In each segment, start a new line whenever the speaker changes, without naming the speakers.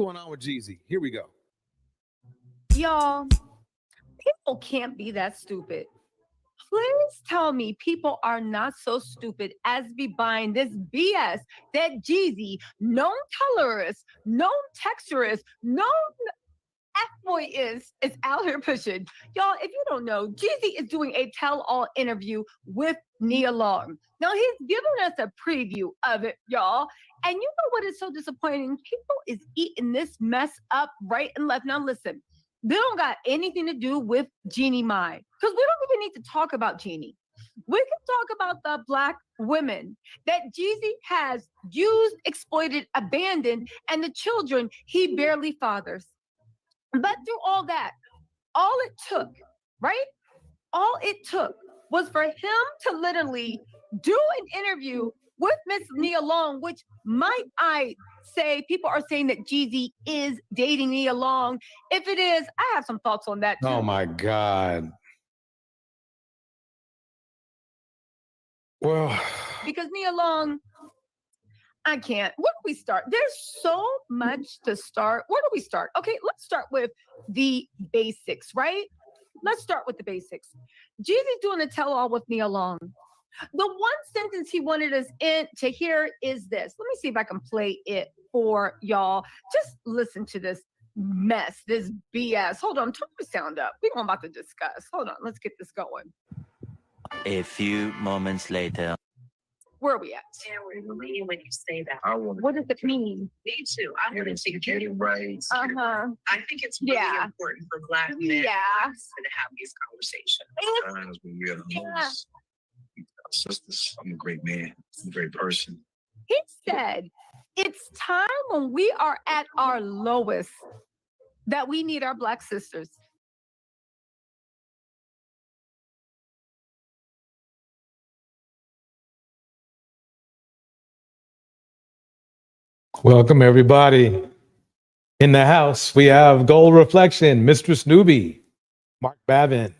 going on with Jeezy? Here we go.
Y'all, people can't be that stupid. Please tell me people are not so stupid as be buying this BS that Jeezy, known colorist, known texturist, known F-boy is out here pushing. Y'all, if you don't know, Jeezy is doing a tell-all interview with Nia Long. Now, he's giving us a preview of it, y'all. And you know what is so disappointing? People is eating this mess up right and left. Now, listen, they don't got anything to do with Jeannie Mai, because we don't even need to talk about Jeannie. We can talk about the Black women that Jeezy has used, exploited, abandoned, and the children he barely fathers. But through all that, all it took, right? All it took was for him to literally do an interview with Miss Nia Long, which might I say, people are saying that Jeezy is dating Nia Long. If it is, I have some thoughts on that too.
Oh my God. Well,
because Nia Long, I can't. Where do we start? There's so much to start. Where do we start? Okay, let's start with the basics, right? Let's start with the basics. Jeezy's doing a tell-all with Nia Long. The one sentence he wanted us to hear is this. Let me see if I can play it for y'all. Just listen to this mess, this BS. Hold on, turn the sound up. We're about to discuss. Hold on, let's get this going.
A few moments later.
Where are we at?
Yeah, we're really when you say that.
What does it mean?
Me too. I want to see getting rights.
Uh-huh.
I think it's really important for Black men to have these conversations.
Times when we're the sisters. I'm a great man. I'm a great person.
He said, it's time when we are at our lowest that we need our Black sisters.
welcome everybody. In the house, we have Gold Reflection, Mistress Newbie, Mark Bavin.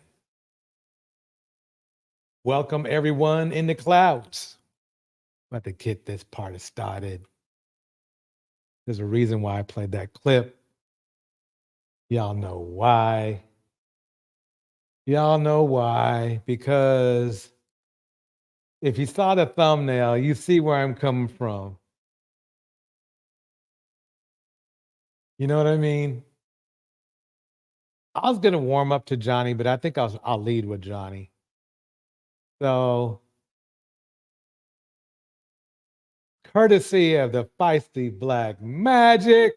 Welcome everyone in the clouds. I'm about to get this party started. There's a reason why I played that clip. Y'all know why. Y'all know why. Because if you saw the thumbnail, you see where I'm coming from. You know what I mean? I was going to warm up to Johnny, but I think I'll lead with Johnny. So, courtesy of the feisty Black Magic,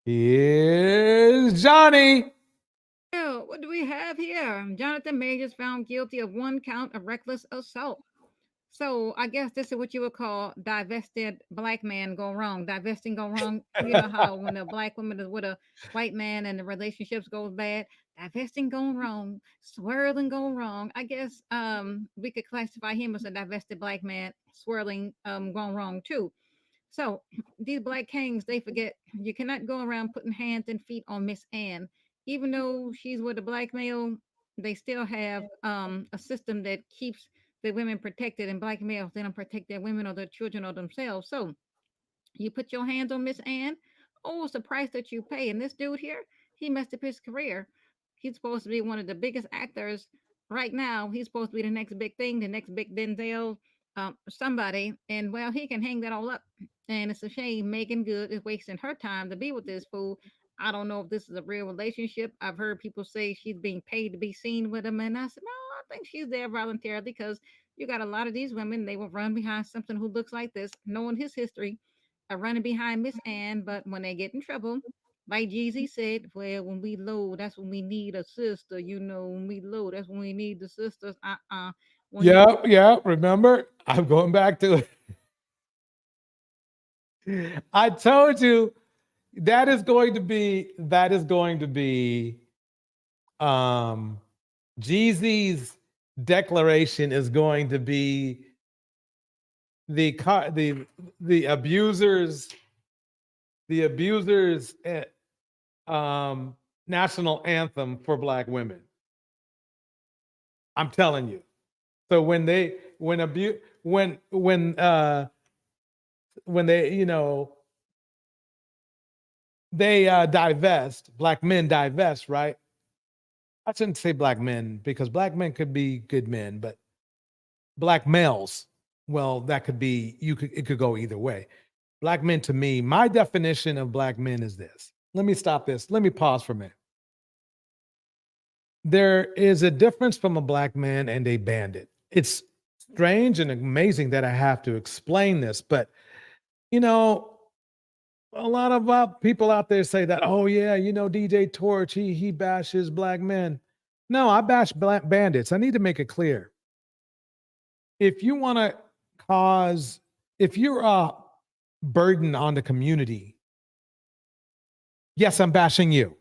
here's Johnny.
What do we have here? Jonathan Majors found guilty of 1 count of reckless assault. So I guess this is what you would call divested Black man go wrong. Divesting go wrong. You know how when a Black woman is with a white man and the relationships goes bad, divesting going wrong, swirling going wrong. I guess we could classify him as a divested Black man, swirling going wrong too. So these Black kings, they forget you cannot go around putting hands and feet on Miss Ann. Even though she's with a Black male, they still have a system that keeps the women protected, and Black males, they don't protect their women or their children or themselves. So you put your hands on Miss Ann, oh, it's the price that you pay. And this dude here, he messed up his career. He's supposed to be one of the biggest actors right now. He's supposed to be the next big thing, the next big Denzel, somebody. And well, he can hang that all up. And it's a shame Megan Good is wasting her time to be with this fool. I don't know if this is a real relationship. I've heard people say she's being paid to be seen with him. And I said, no, I think she's there voluntarily because you got a lot of these women, they will run behind something who looks like this, knowing his history, are running behind Miss Ann. But when they get in trouble, like Jeezy said, well, when we low, that's when we need a sister. You know, when we low, that's when we need the sisters.
Yeah. Remember? I'm going back to it. I told you that is going to be Jeezy's declaration is going to be the abusers national anthem for Black women. I'm telling you. So when when they, you know, they divest, black men divest, right? I shouldn't say black men because black men could be good men, but black males, well, that could be, it could go either way. Black men, to me, my definition of black men is this. Let me stop this. Let me pause for a minute. There is a difference from a black man and a bandit. It's strange and amazing that I have to explain this, but you know, a lot of people out there say that, oh yeah, you know, DJ Torch, he bashes black men. No, I bash black bandits. I need to make it clear. If you want to if you're a burden on the community, yes, I'm bashing you.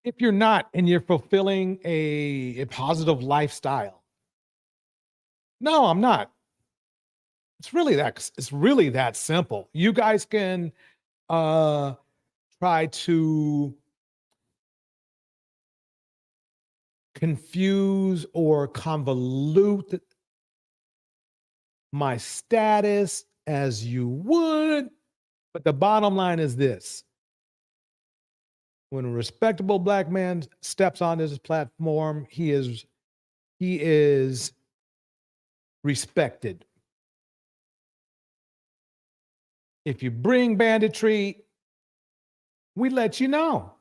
If you're not and you're fulfilling a positive lifestyle, no, I'm not. It's really that simple. You guys can try to confuse or convolute my status as you would, but the bottom line is this. When a respectable black man steps on this platform, he is respected. If you bring banditry, we let you know.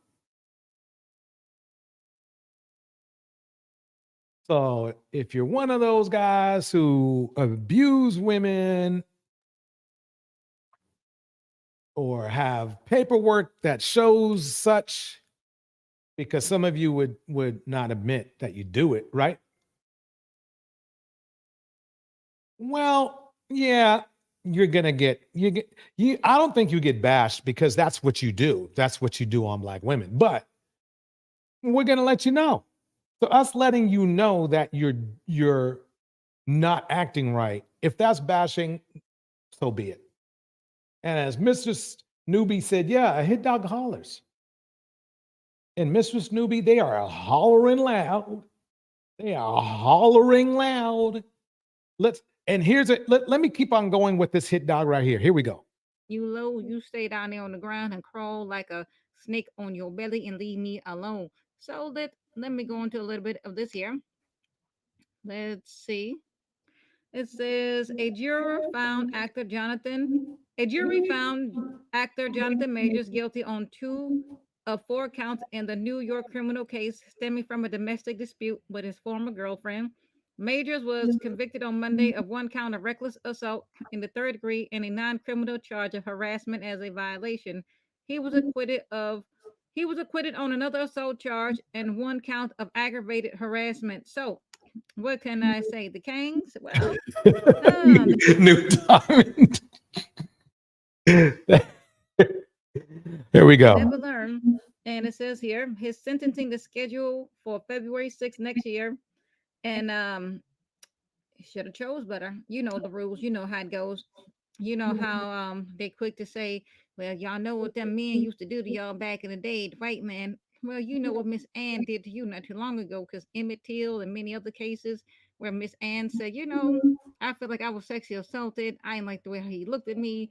So if you're one of those guys who abuse women or have paperwork that shows such, because some of you would not admit that you do it, right? Well, yeah, you're gonna get I don't think you get bashed because that's what you do. That's what you do on black women. But we're gonna let you know. So us letting you know that you're not acting right, if that's bashing, so be it. And as Mr. Newbie said, yeah, a hit dog hollers. And Mistress Newbie, they are hollering loud. They are hollering loud. Let me keep on going with this hit dog right here. Here we go.
You stay down there on the ground and crawl like a snake on your belly and leave me alone. So let me go into a little bit of this here. Let's see. It says a jury found actor Jonathan Majors guilty on 2 of 4 counts in the New York criminal case stemming from a domestic dispute with his former girlfriend. Majors was convicted on Monday of 1 count of reckless assault in the 3rd degree and a non-criminal charge of harassment as a violation. He was acquitted on another assault charge and 1 count of aggravated harassment. So, what can I say? The Kings? Well,
New Diamond. Here we go.
never learn. And it says here his sentencing is scheduled for February 6th next year. And should have chose better. You know the rules. You know how it goes. You know how they quick to say, well, y'all know what them men used to do to y'all back in the day, the white man. Well, you know what Miss Ann did to you not too long ago, because Emmett Till and many other cases where Miss Ann said, I feel like I was sexually assaulted. I didn't like the way he looked at me.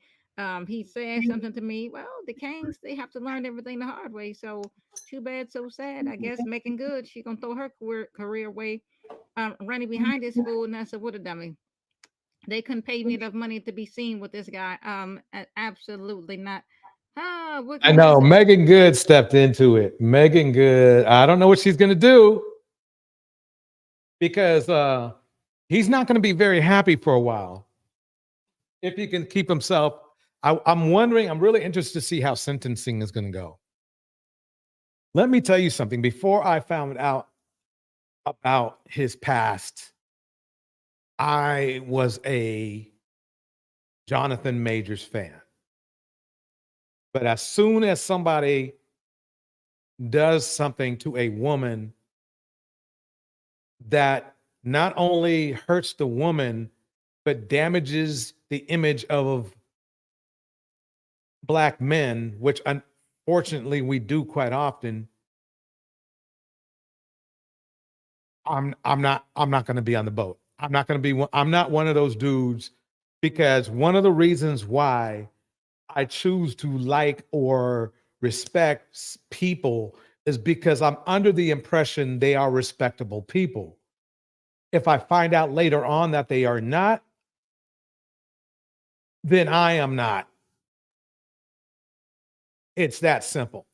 He said something to me. Well, the Kings, they have to learn everything the hard way. So too bad, so sad. I guess making good. She gonna throw her career away, running behind this fool, and that's a what a dummy. They couldn't pay me enough money to be seen with this guy. Absolutely not.
I know Megan Good stepped into it. Megan Good, I don't know what she's gonna do because he's not gonna be very happy for a while if he can keep himself. I'm wondering. I'm really interested to see how sentencing is gonna go. Let me tell you something. Before I found out about his past, I was a Jonathan Majors fan. But as soon as somebody does something to a woman that not only hurts the woman, but damages the image of Black men, which unfortunately we do quite often, I'm not going to be on the boat. I'm not one of those dudes because one of the reasons why I choose to like or respect people is because I'm under the impression they are respectable people. If I find out later on that they are not, then I am not. It's that simple.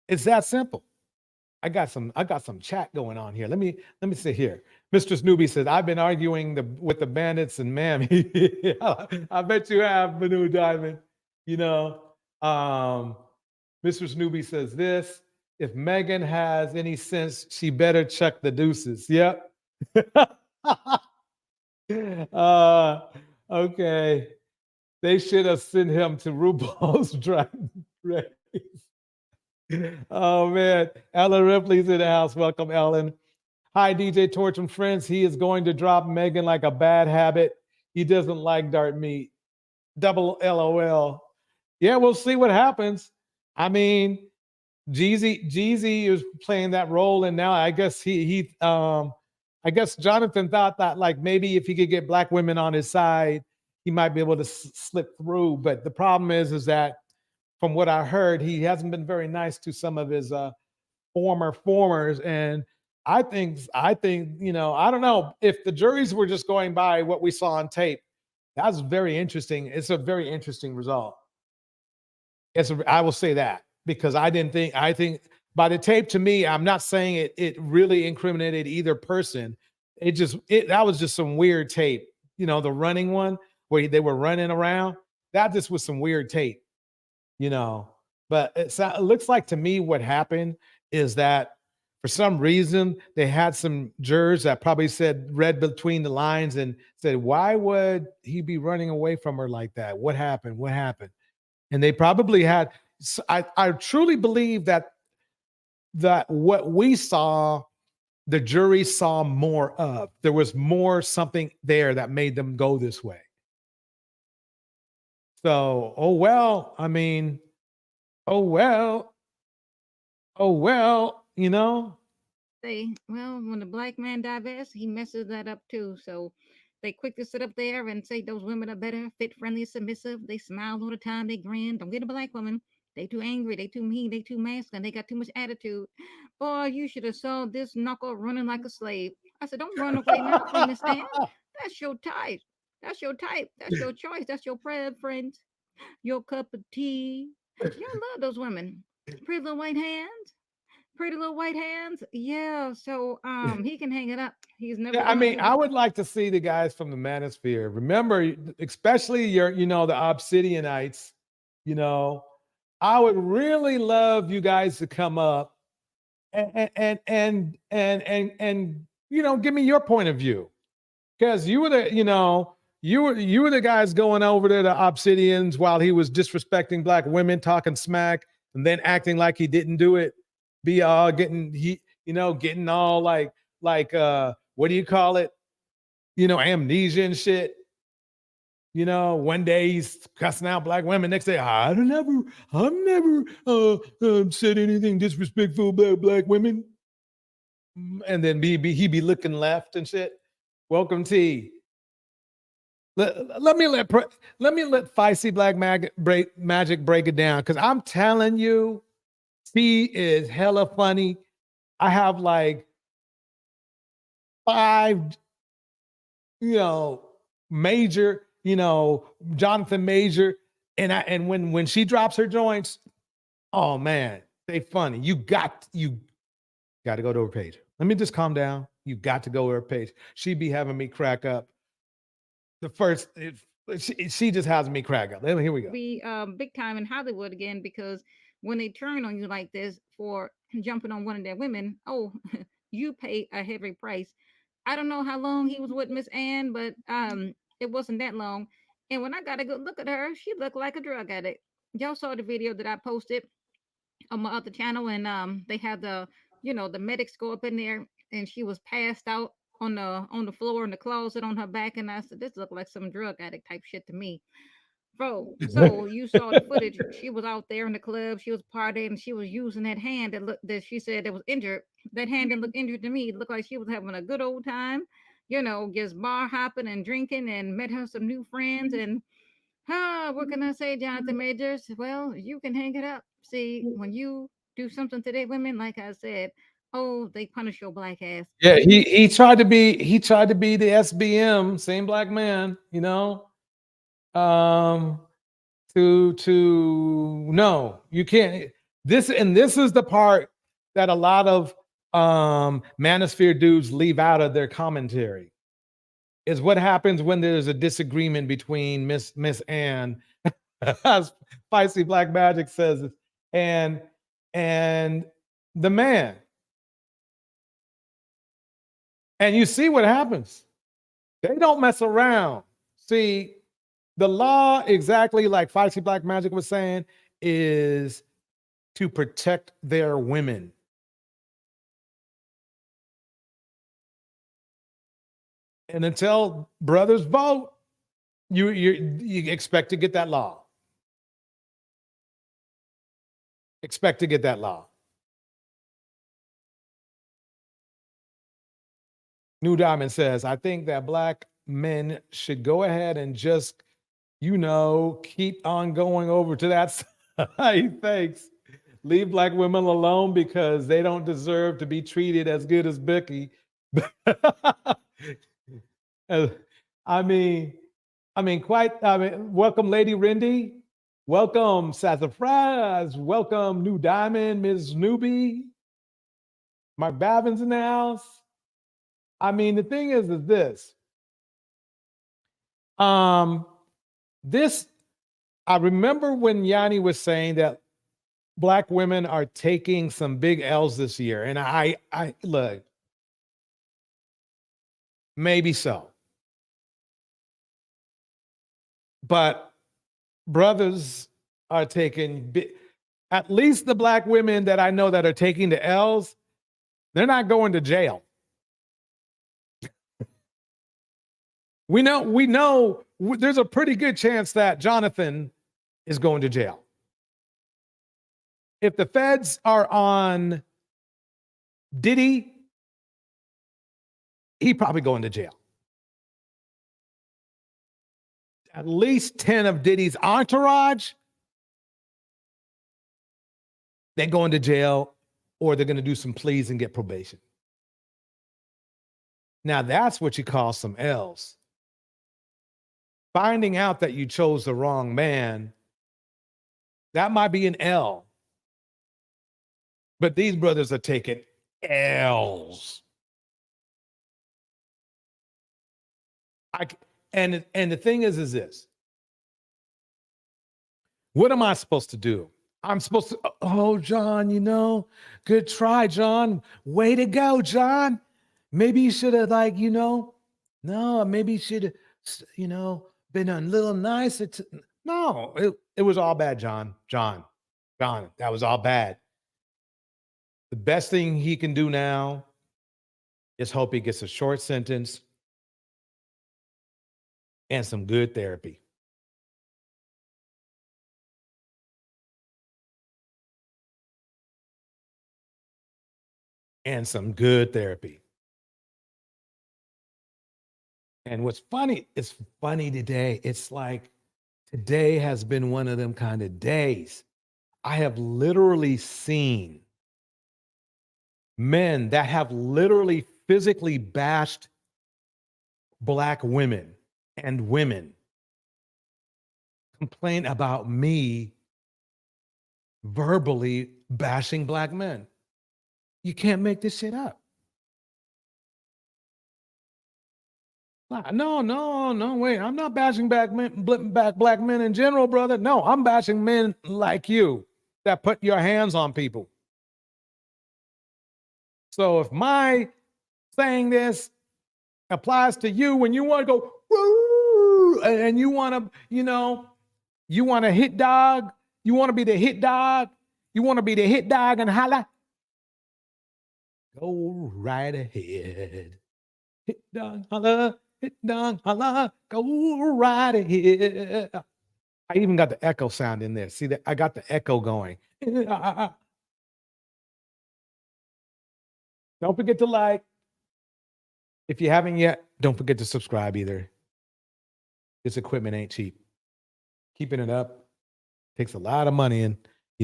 It's that simple. I got some chat going on here. Let me see here. Mistress Newbie says, I've been arguing with the bandits and ma'am. I bet you have, Manu Diamond. You know, Mistress Newbie says this. If Megan has any sense, she better check the deuces. Yep. Okay. They should have sent him to RuPaul's Drag Race. Oh man, Ellen Ripley's in the house. Welcome, Ellen. Hi, DJ Torch and friends. He is going to drop Megan like a bad habit. He doesn't like dark meat. Double LOL. Yeah, we'll see what happens. I mean, Jeezy is playing that role, and now I guess I guess Jonathan thought that like maybe if he could get black women on his side, he might be able to slip through. But the problem is that from what I heard, he hasn't been very nice to some of his formers. And I think, you know, I don't know if the juries were just going by what we saw on tape. That's very interesting. It's a very interesting result. I will say that because I think by the tape to me, I'm not saying it really incriminated either person. That was just some weird tape. You know, the running one where they were running around, that just was some weird tape. You know, but it looks like to me what happened is that for some reason they had some jurors that probably read between the lines and said, why would he be running away from her like that? What happened? What happened? And they probably had, I truly believe that what we saw, the jury saw more of. There was more something there that made them go this way. So, oh well, I mean, oh well, you know.
Well, when the black man divests, he messes that up too. So they quick to sit up there and say those women are better, fit, friendly, submissive. They smile all the time, they grin. Don't get a black woman. They too angry, they too mean, they too masculine, they got too much attitude. Boy, you should have saw this knuckle running like a slave. I said, don't run away now from Miss Ann. That's your type. That's your type. That's your choice. That's your preference. Your cup of tea. Y'all love those women. Pretty little white hands. Pretty little white hands. Yeah. So he can hang it up. He's never
Yeah, I mean,
to.
I would like to see the guys from the Manosphere. Remember, especially the Obsidianites, you know, I would really love you guys to come up and you know, give me your point of view. Because you were you were the guys going over to the Obsidians while he was disrespecting black women, talking smack, and then acting like he didn't do it. Be all getting all like what do you call it? You know, amnesia and shit. You know, one day he's cussing out black women. Next day, I've never said anything disrespectful about black women. And then he be looking left and shit. Welcome T. Let me let Feisty Black Magic break it down because I'm telling you, T is hella funny. I have like 5, major, Jonathan Major, and when she drops her joints, oh man, they funny. You got to go to her page. Let me just calm down. You got to go to her page. She be having me crack up. She just has me crack up. Here we go.
Be big time in Hollywood again because when they turn on you like this for jumping on one of their women, oh, you pay a heavy price. I don't know how long he was with Miss Ann, but it wasn't that long. And when I got a good look at her, she looked like a drug addict. Y'all saw the video that I posted on my other channel, and they had the medics go up in there, and she was passed out on the floor in the closet on her back, and I said, this looked like some drug addict type shit to me. Bro, so you saw the footage. She was out there in the club. She was partying. And she was using that hand that she said that was injured. That hand didn't look injured to me. It looked like she was having a good old time. just bar hopping and drinking and met her some new friends. And what can I say, Jonathan Majors? Well, you can hang it up. See, when you do something to their women, like I said, oh, they punish your black ass.
Yeah, he tried to be the SBM, same black man, Um, to no, you can't. This is the part that a lot of manosphere dudes leave out of their commentary. Is what happens when there's a disagreement between Miss Ann, as Spicy Black Magic says, and the man. And you see what happens. They don't mess around. See, the law, exactly like Feisty Black Magic was saying, is to protect their women. And until brothers vote, you expect to get that law. Expect to get that law. New Diamond says, I think that black men should go ahead and just, keep on going over to that side. Thanks. Leave black women alone because they don't deserve to be treated as good as Becky. Welcome, Lady Rindy. Welcome, Sassafras. Welcome, New Diamond, Ms. Newbie. Mark Bavin's in the house. The thing is this. I remember when Yanni was saying that black women are taking some big L's this year. And I look, maybe so. But brothers are taking, at least the black women that I know that are taking the L's, they're not going to jail. We know there's a pretty good chance that Jonathan is going to jail. If the feds are on Diddy, he probably going to jail. At least 10 of Diddy's entourage, they're going to jail, or they're going to do some pleas and get probation. Now that's what you call some L's. Finding out that you chose the wrong man, that might be an L. But these brothers are taking L's. And the thing is this. What am I supposed to do? I'm supposed to, oh, John, good try, John. Way to go, John. Maybe you should have no, maybe you should have, been a little nicer. No, it was all bad, John, that was all bad. The best thing he can do now is hope he gets a short sentence and some good therapy. And some good therapy. And what's funny, it's funny today. It's like today has been one of them kind of days. I have literally seen men that have literally physically bashed black women and women complain about me verbally bashing black men. You can't make this shit up. No, wait. I'm not bashing black men in general, brother. No, I'm bashing men like you that put your hands on people. So if my saying this applies to you when you want to go, woo, and you want to, you want to hit dog, you want to be the hit dog, you want to be the hit dog and holla, go right ahead. Hit dog, holla. Hit dog, holla, go right ahead. I even got the echo sound in there. See that? I got the echo going. Don't forget to like. If you haven't yet, Don't forget to subscribe either. This equipment ain't cheap. Keeping it up takes a lot of money, and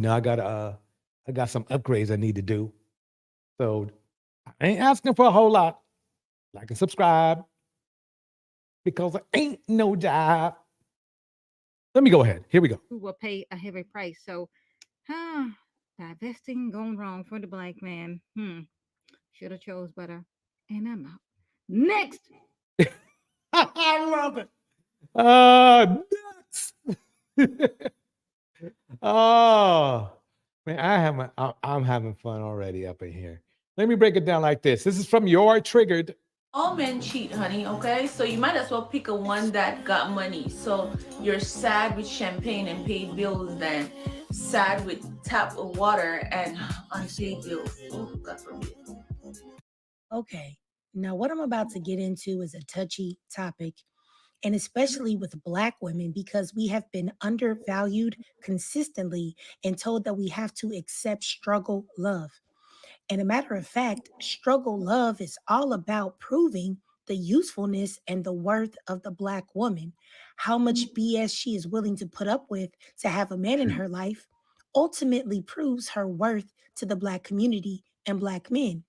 I got some upgrades I need to do. So I ain't asking for a whole lot. Like and subscribe because there ain't no job. Let me go ahead. Here we go.
Who will pay a heavy price. So, divesting gone wrong for the black man. Should have chose better. And I'm out. Next.
I love it. Nuts. Oh man, I'm having fun already up in here. Let me break it down like this. This is from Your Triggered.
All men cheat, honey, okay? So you might as well pick a one that got money. So you're sad with champagne and paid bills than sad with tap water and unpaid bills. Oh, God forbid.
Okay, now what I'm about to get into is a touchy topic, and especially with Black women, because we have been undervalued consistently and told that we have to accept struggle love. And a matter of fact, struggle love is all about proving the usefulness and the worth of the Black woman, how much BS she is willing to put up with to have a man in her life ultimately proves her worth to the Black community and Black men.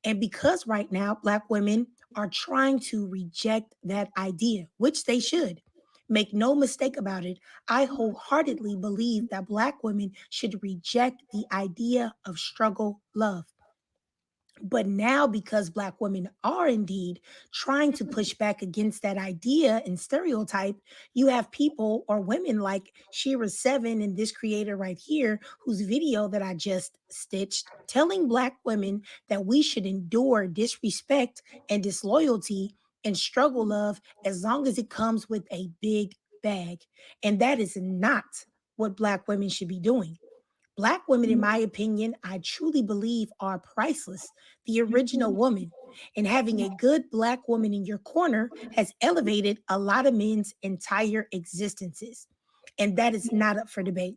And because right now, Black women are trying to reject that idea, which they should. Make no mistake about it. I wholeheartedly believe that Black women should reject the idea of struggle love. But now, because Black women are indeed trying to push back against that idea and stereotype, you have people or women like Shira7 and this creator right here, whose video that I just stitched, telling Black women that we should endure disrespect and disloyalty and struggle love as long as it comes with a big bag. And that is not what Black women should be doing. Black women, in my opinion, I truly believe are priceless, the original woman. And having a good Black woman in your corner has elevated a lot of men's entire existences. And that is not up for debate.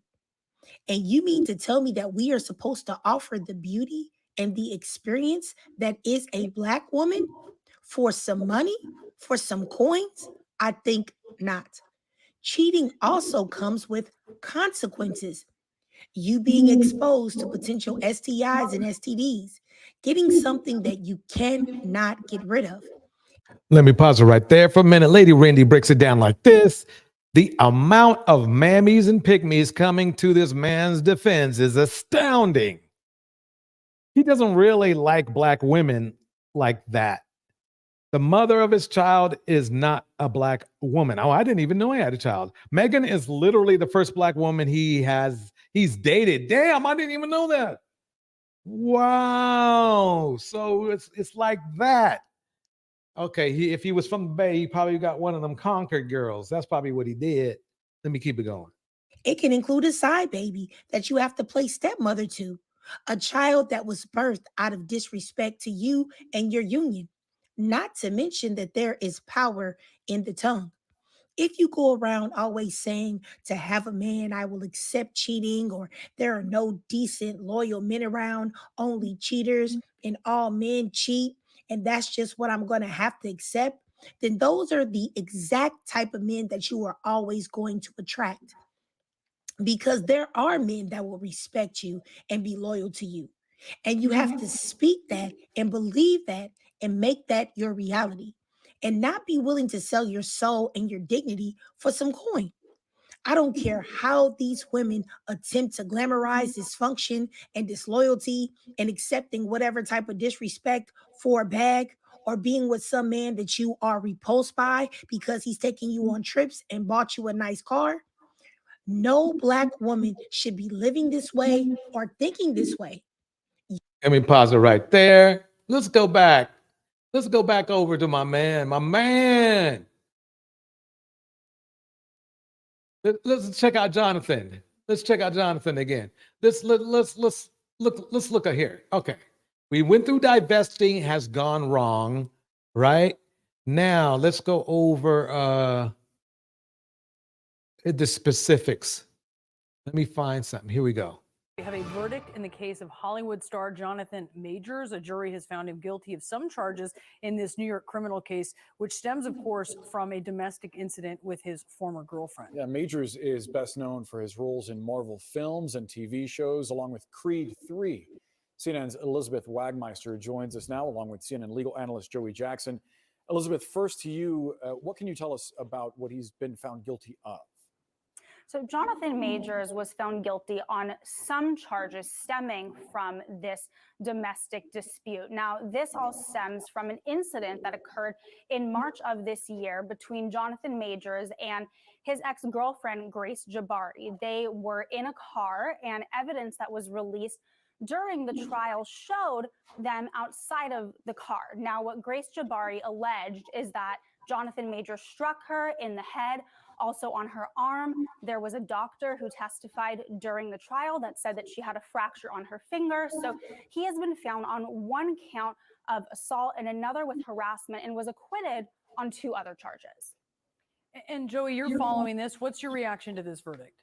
And you mean to tell me that we are supposed to offer the beauty and the experience that is a Black woman for some money, for some coins? I think not. Cheating also comes with consequences. You being exposed to potential STIs and STDs, getting something that you cannot get rid of.
Let me pause it right there for a minute. Lady Randy breaks it down like this. The amount of mammies and pygmies coming to this man's defense is astounding. He doesn't really like Black women like that. The mother of his child is not a Black woman. Oh, I didn't even know he had a child. Megan is literally the first Black woman he's dated. Damn, I didn't even know that. Wow. So it's like that. Okay, if he was from the Bay, he probably got one of them Concord girls. That's probably what he did. Let me keep it going.
It can include a side baby that you have to play stepmother to, a child that was birthed out of disrespect to you and your union. Not to mention that there is power in the tongue. If you go around always saying to have a man, I will accept cheating, or there are no decent, loyal men around, only cheaters, and all men cheat, and that's just what I'm going to have to accept, then those are the exact type of men that you are always going to attract. Because there are men that will respect you and be loyal to you. And you have to speak that and believe that and make that your reality, and not be willing to sell your soul and your dignity for some coin. I don't care how these women attempt to glamorize dysfunction and disloyalty and accepting whatever type of disrespect for a bag, or being with some man that you are repulsed by because he's taking you on trips and bought you a nice car. No Black woman should be living this way or thinking this way.
Let me pause it right there. Let's go back. Let's go back over to my man. My man. Let's check out Jonathan. Let's check out Jonathan again. Let's look at here. Okay. We went through divesting has gone wrong, right? Now let's go over the specifics. Let me find something. Here we go.
We have a verdict in the case of Hollywood star Jonathan Majors. A jury has found him guilty of some charges in this New York criminal case, which stems, of course, from a domestic incident with his former girlfriend.
Yeah, Majors is best known for his roles in Marvel films and TV shows, along with Creed 3. CNN's Elizabeth Wagmeister joins us now, along with CNN legal analyst Joey Jackson. Elizabeth, first to you, what can you tell us about what he's been found guilty of?
So Jonathan Majors was found guilty on some charges stemming from this domestic dispute. Now, this all stems from an incident that occurred in March of this year between Jonathan Majors and his ex-girlfriend, Grace Jabari. They were in a car, and evidence that was released during the trial showed them outside of the car. Now, what Grace Jabari alleged is that Jonathan Majors struck her in the head, also on her arm. There was a doctor who testified during the trial that said that she had a fracture on her finger. So he has been found on one count of assault and another with harassment, and was acquitted on 2 other charges.
And Joey, you're following this. What's your reaction to this verdict?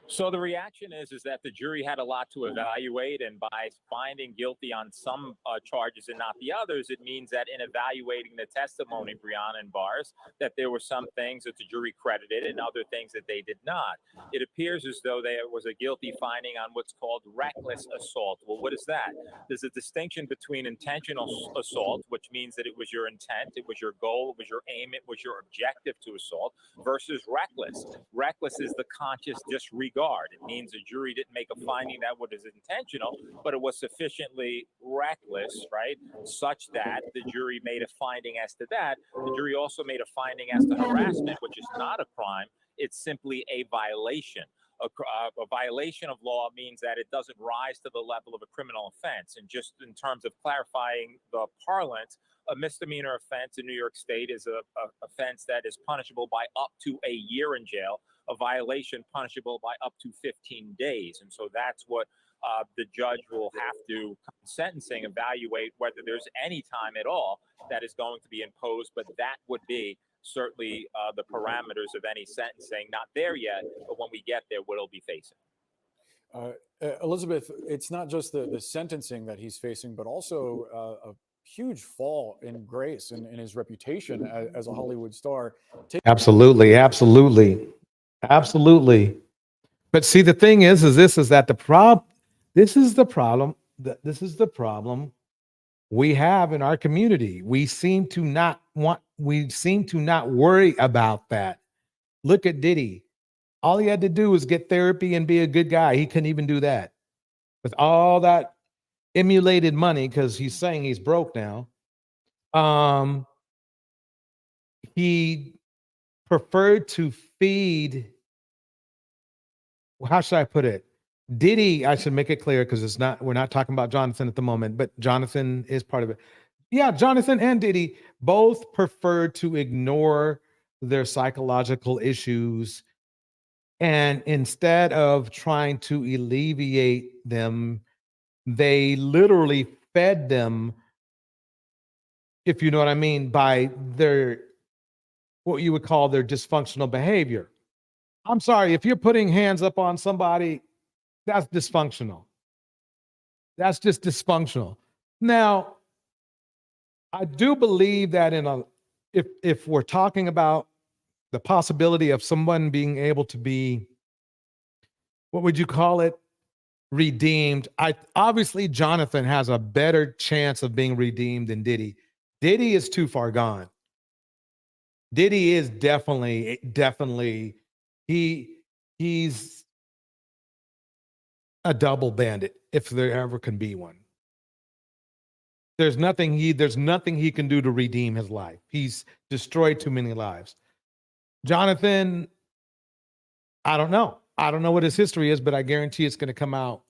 So the reaction is that the jury had a lot to evaluate, and by finding guilty on some charges and not the others, it means that in evaluating the testimony, Brianna and Bars, that there were some things that the jury credited and other things that they did not. It appears as though there was a guilty finding on what's called reckless assault. Well, what is that? There's a distinction between intentional assault, which means that it was your intent, it was your goal, it was your aim, it was your objective to assault, versus reckless. Reckless is the conscious disregard. It means the jury didn't make a finding that was intentional, but it was sufficiently reckless, right, such that the jury made a finding as to that. The jury also made a finding as to harassment, which is not a crime. It's simply a violation. A violation of law means that it doesn't rise to the level of a criminal offense. And just in terms of clarifying the parlance, a misdemeanor offense in New York State is a offense that is punishable by up to a year in jail, a violation punishable by up to 15 days. And so that's what the judge will have to, sentencing, evaluate whether there's any time at all that is going to be imposed. But that would be certainly the parameters of any sentencing. Not there yet, but when we get there, what he'll be facing.
Elizabeth, it's not just the sentencing that he's facing, but also a huge fall in grace and in his reputation as a Hollywood star.
Absolutely. But see, the thing is that this is the problem we have in our community. We seem to not worry about that. Look at Diddy. All he had to do was get therapy and be a good guy. He couldn't even do that. With all that emulated money, because he's saying he's broke now. He preferred to feed, how should I put it? Diddy, I should make it clear, because we're not talking about Jonathan at the moment, but Jonathan is part of it. Yeah, Jonathan and Diddy both preferred to ignore their psychological issues, and instead of trying to alleviate them, they literally fed them, if you know what I mean, by what you would call their dysfunctional behavior. I'm sorry, if you're putting hands up on somebody, that's dysfunctional. That's just dysfunctional. Now, I do believe that if we're talking about the possibility of someone being able to be, what would you call it, redeemed, obviously Jonathan has a better chance of being redeemed than Diddy. Diddy is too far gone. Diddy is definitely, he's a double bandit, if there ever can be one. There's nothing he can do to redeem his life. He's destroyed too many lives. Jonathan, I don't know what his history is, but I guarantee it's going to come out.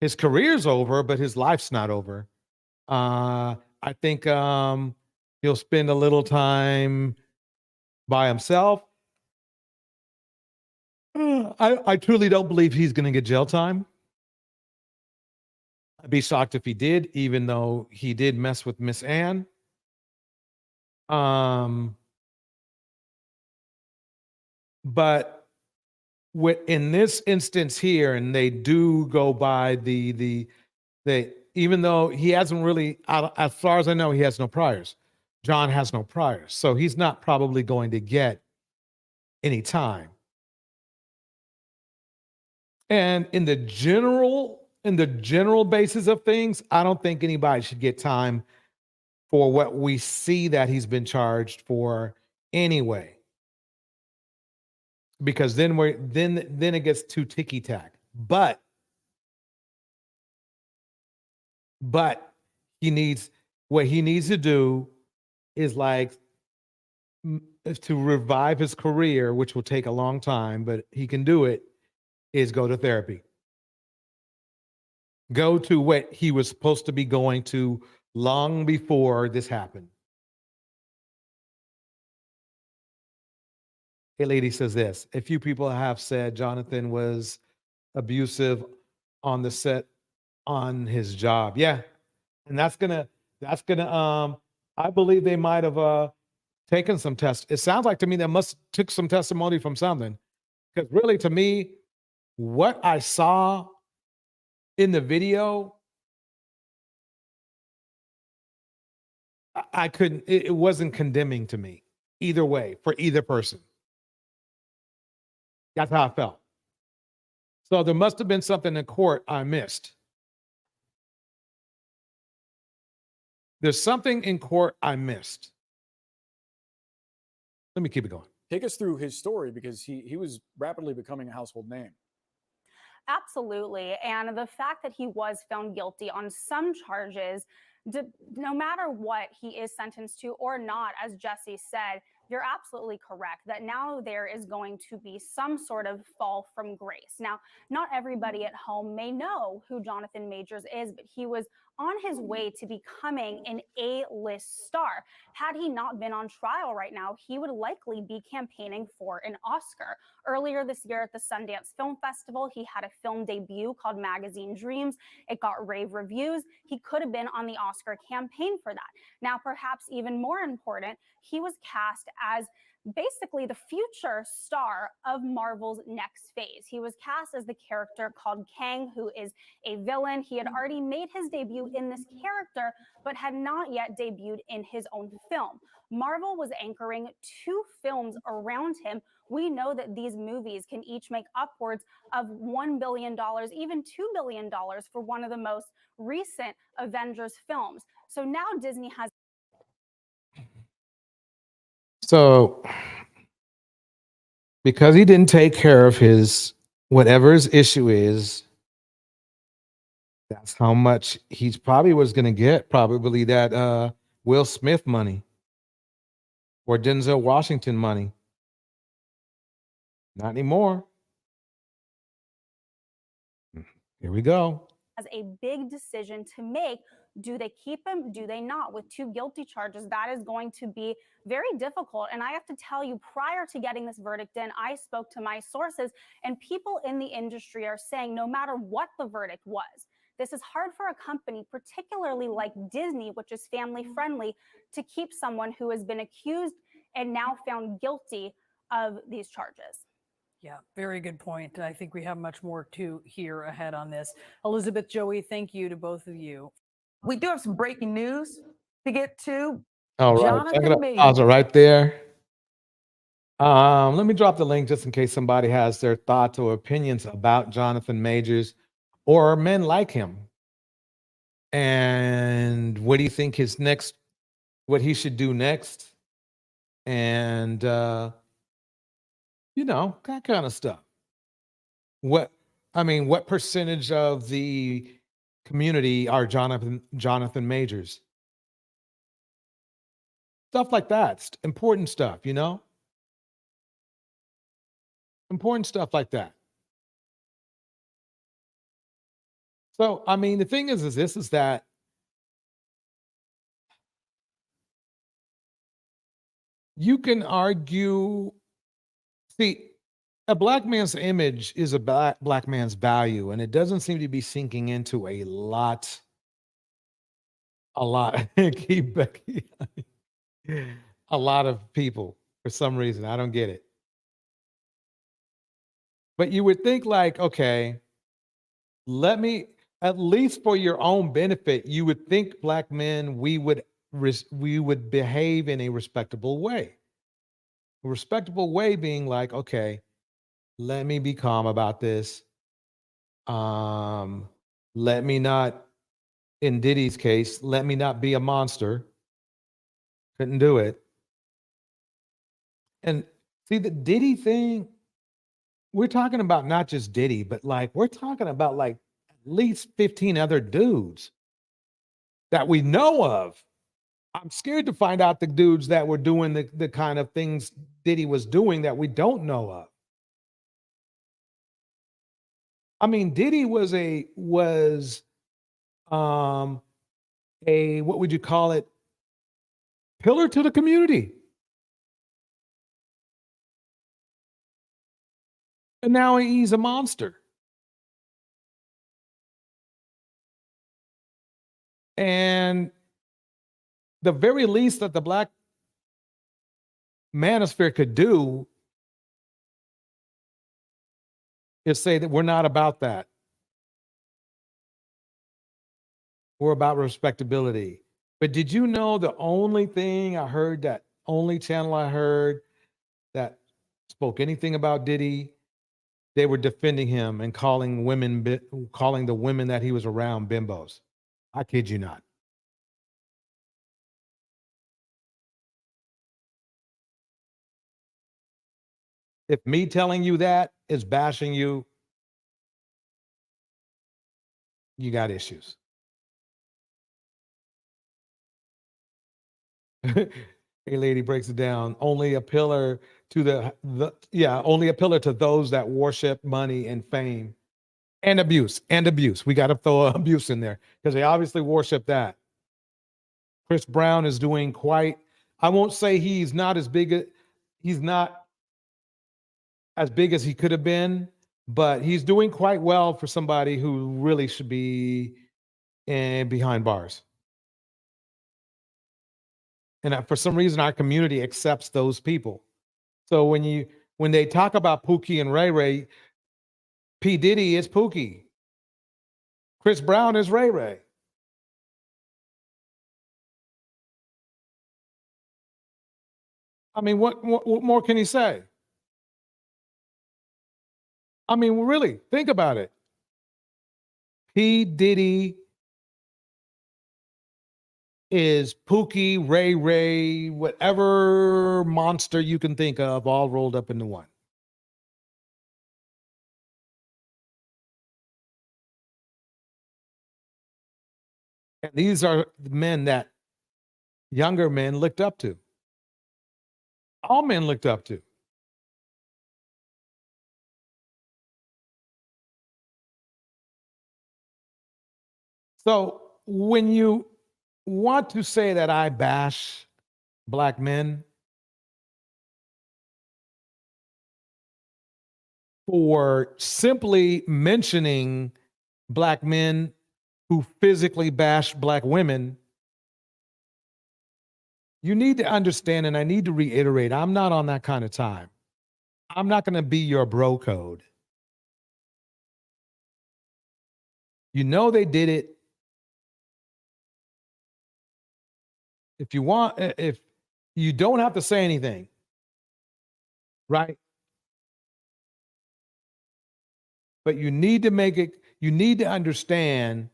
His career's over, but his life's not over. I think he'll spend a little time by himself. I truly don't believe he's going to get jail time. I'd be shocked if he did, even though he did mess with Miss Ann. But in this instance here, and they do go by the even though he hasn't really, as far as I know, he has no priors. John has no priors, so he's not probably going to get any time. And in the general basis of things, I don't think anybody should get time for what we see that he's been charged for anyway. Because then it gets too ticky tack. But he needs to do is is to revive his career, which will take a long time, but he can do it, is go to therapy. Go to what he was supposed to be going to long before this happened. A lady says this: a few people have said Jonathan was abusive on the set on his job. Yeah. And that's gonna I believe they might have taken some tests. It sounds like to me they must took some testimony from something. Because really, to me, what I saw in the video, I couldn't, it wasn't condemning to me either way for either person. That's how I felt. So there must have been something in court I missed. There's something in court I missed. Let me keep it going.
Take us through his story, because he was rapidly becoming a household name.
Absolutely. And the fact that he was found guilty on some charges, no matter what he is sentenced to or not, as Jesse said, you're absolutely correct that now there is going to be some sort of fall from grace. Now, not everybody at home may know who Jonathan Majors is, but he was on his way to becoming an A-list star. Had he not been on trial right now, he would likely be campaigning for an Oscar. Earlier this year at the Sundance Film Festival, he had a film debut called Magazine Dreams. It got rave reviews. He could have been on the Oscar campaign for that. Now, perhaps even more important, he was cast as basically the future star of Marvel's next phase. He was cast as the character called Kang, who is a villain. He had already made his debut in this character, but had not yet debuted in his own film. Marvel was anchoring 2 films around him. We know that these movies can each make upwards of $1 billion, even $2 billion for one of the most recent Avengers films. So now Disney has.
So, because he didn't take care of whatever his issue is, that's how much he's probably was going to get. Probably that Will Smith money or Denzel Washington money. Not anymore. Here we go.
Has a big decision to make. Do they keep him? Do they not? With 2 guilty charges, that is going to be very difficult. And I have to tell you, prior to getting this verdict in, I spoke to my sources, and people in the industry are saying no matter what the verdict was, this is hard for a company, particularly like Disney, which is family friendly, to keep someone who has been accused and now found guilty of these charges.
Yeah, very good point. I think we have much more to hear ahead on this. Elizabeth, Joey, thank you to both of you.
We do have some breaking news to get to.
All right,
Jonathan
I'm gonna
Majors.
pause it right there. Let me drop the link just in case somebody has their thoughts or opinions about Jonathan Majors or men like him. And what do you think what he should do next? And that kind of stuff. What percentage of the community are Jonathan Majors? Stuff like that. Important stuff, important stuff like that. So, the thing is that you can argue, see, a black man's image is a black man's value, and it doesn't seem to be sinking into a lot. Keep Becky. A lot of people for some reason. I don't get it. But you would think like, okay, let me, at least for your own benefit, you would think black men, we would behave in a respectable way. A respectable way being like, okay, let me be calm about this. Let me not, in Diddy's case, let me not be a monster. Couldn't do it. And see, the Diddy thing, we're talking about not just Diddy, but like we're talking about like at least 15 other dudes that we know of. I'm scared to find out the dudes that were doing the kind of things Diddy was doing that we don't know of. I mean, Diddy was a what would you call it? Pillar to the community. And now he's a monster. And the very least that the black manosphere could do is say that we're not about that. We're about respectability. But did you know the only thing I heard, that only channel I heard that spoke anything about Diddy, they were defending him and calling the women that he was around bimbos. I kid you not. If me telling you that is bashing you, you got issues. A lady breaks it down. Only a pillar to only a pillar to those that worship money and fame and abuse. We got to throw abuse in there because they obviously worship that. Chris Brown is doing quite, I won't say he's not as big as he could have been, but he's doing quite well for somebody who really should be behind bars. And for some reason, our community accepts those people. So when they talk about Pookie and Ray Ray, P. Diddy is Pookie. Chris Brown is Ray Ray. I mean, what more can he say? I mean, really, think about it. P. Diddy is Pookie, Ray Ray, whatever monster you can think of, all rolled up into one. And these are men that younger men looked up to. All men looked up to. So when you want to say that I bash black men for simply mentioning black men who physically bash black women, you need to understand, and I need to reiterate, I'm not on that kind of time. I'm not going to be your bro code. You know they did it. If you don't have to say anything, right? But you need to understand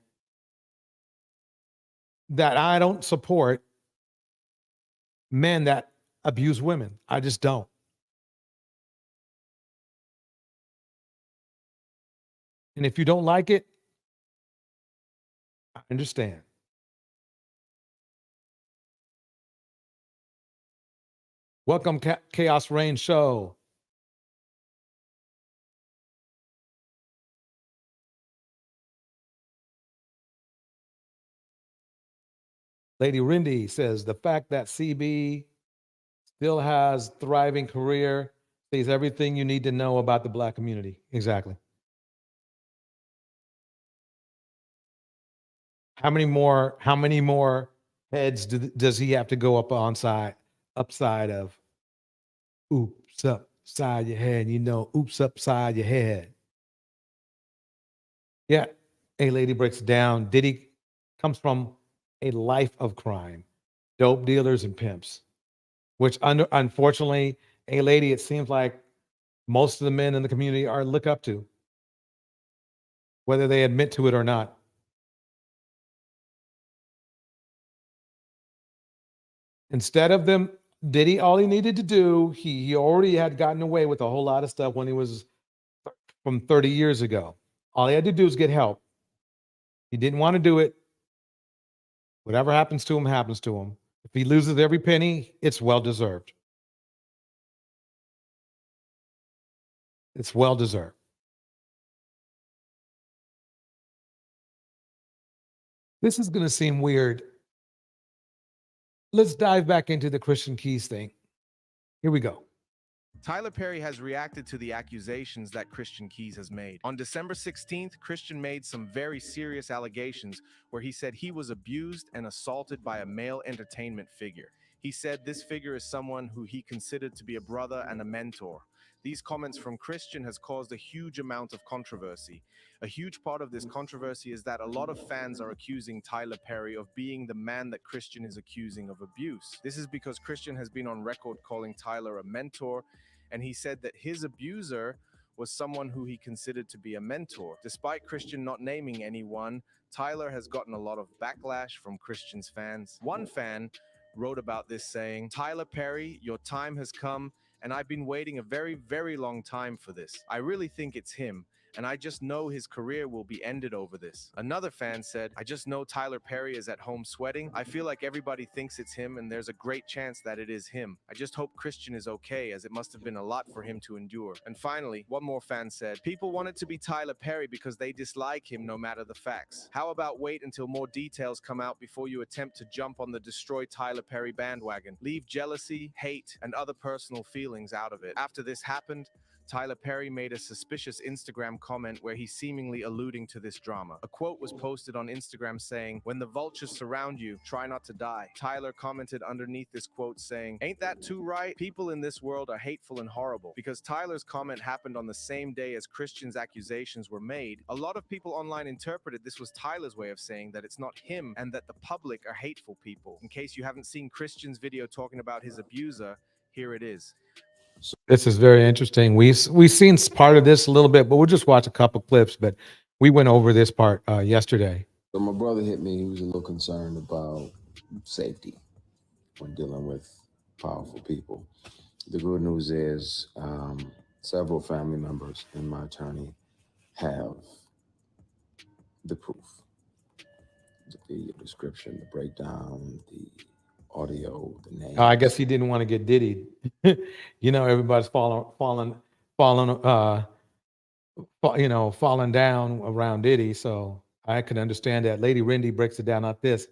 that I don't support men that abuse women. I just don't. And if you don't like it, I understand. Welcome, Chaos Rain Show. Lady Rindy says the fact that CB still has thriving career says everything you need to know about the black community. Exactly. How many more heads does he have to go upside of? Oops, upside your head. You know, oops upside your head. Yeah, A Lady breaks it down. Diddy comes from a life of crime, dope dealers and pimps, which unfortunately, A Lady, it seems like most of the men in the community are look up to, whether they admit to it or not. Instead of them, Diddy, all he needed to do, he already had gotten away with a whole lot of stuff when he was from 30 years ago. All he had to do is get help. He didn't want to do it. Whatever happens to him, happens to him. If he loses every penny, it's well deserved. It's well deserved. This is going to seem weird. Let's dive back into the Christian Keys thing. Here we go.
Tyler Perry has reacted to the accusations that Christian Keys has made. On December 16th, Christian made some very serious allegations where he said he was abused and assaulted by a male entertainment figure. He said this figure is someone who he considered to be a brother and a mentor. These comments from Christian has caused a huge amount of controversy. A huge part of this controversy is that a lot of fans are accusing Tyler Perry of being the man that Christian is accusing of abuse. This is because Christian has been on record calling Tyler a mentor, and he said that his abuser was someone who he considered to be a mentor. Despite Christian not naming anyone, Tyler has gotten a lot of backlash from Christian's fans. One fan wrote about this saying, "Tyler Perry, your time has come, and I've been waiting a very, very long time for this. I really think it's him, and I just know his career will be ended over this." Another fan said, "I just know Tyler Perry is at home sweating. I feel like everybody thinks it's him, and there's a great chance that it is him. I just hope Christian is okay, as it must have been a lot for him to endure." And finally, one more fan said, "People want it to be Tyler Perry because they dislike him no matter the facts. How about wait until more details come out before you attempt to jump on the destroy Tyler Perry bandwagon? Leave jealousy, hate, and other personal feelings out of it." After this happened, Tyler Perry made a suspicious Instagram comment where he's seemingly alluding to this drama. A quote was posted on Instagram saying, "When the vultures surround you, try not to die." Tyler commented underneath this quote saying, "Ain't that too right? People in this world are hateful and horrible." Because Tyler's comment happened on the same day as Christian's accusations were made, a lot of people online interpreted this was Tyler's way of saying that it's not him and that the public are hateful people. In case you haven't seen Christian's video talking about his abuser, here it is.
This is very interesting. We've seen part of this a little bit, but we'll just watch a couple clips. But we went over this part yesterday.
So my brother hit me. He was a little concerned about safety when dealing with powerful people. The good news is several family members and my attorney have the proof, the description, the breakdown, the audio, the name.
I guess he didn't want to get diddied. You know, everybody's falling down around Diddy. So I can understand that. Lady Rendy breaks it down like this.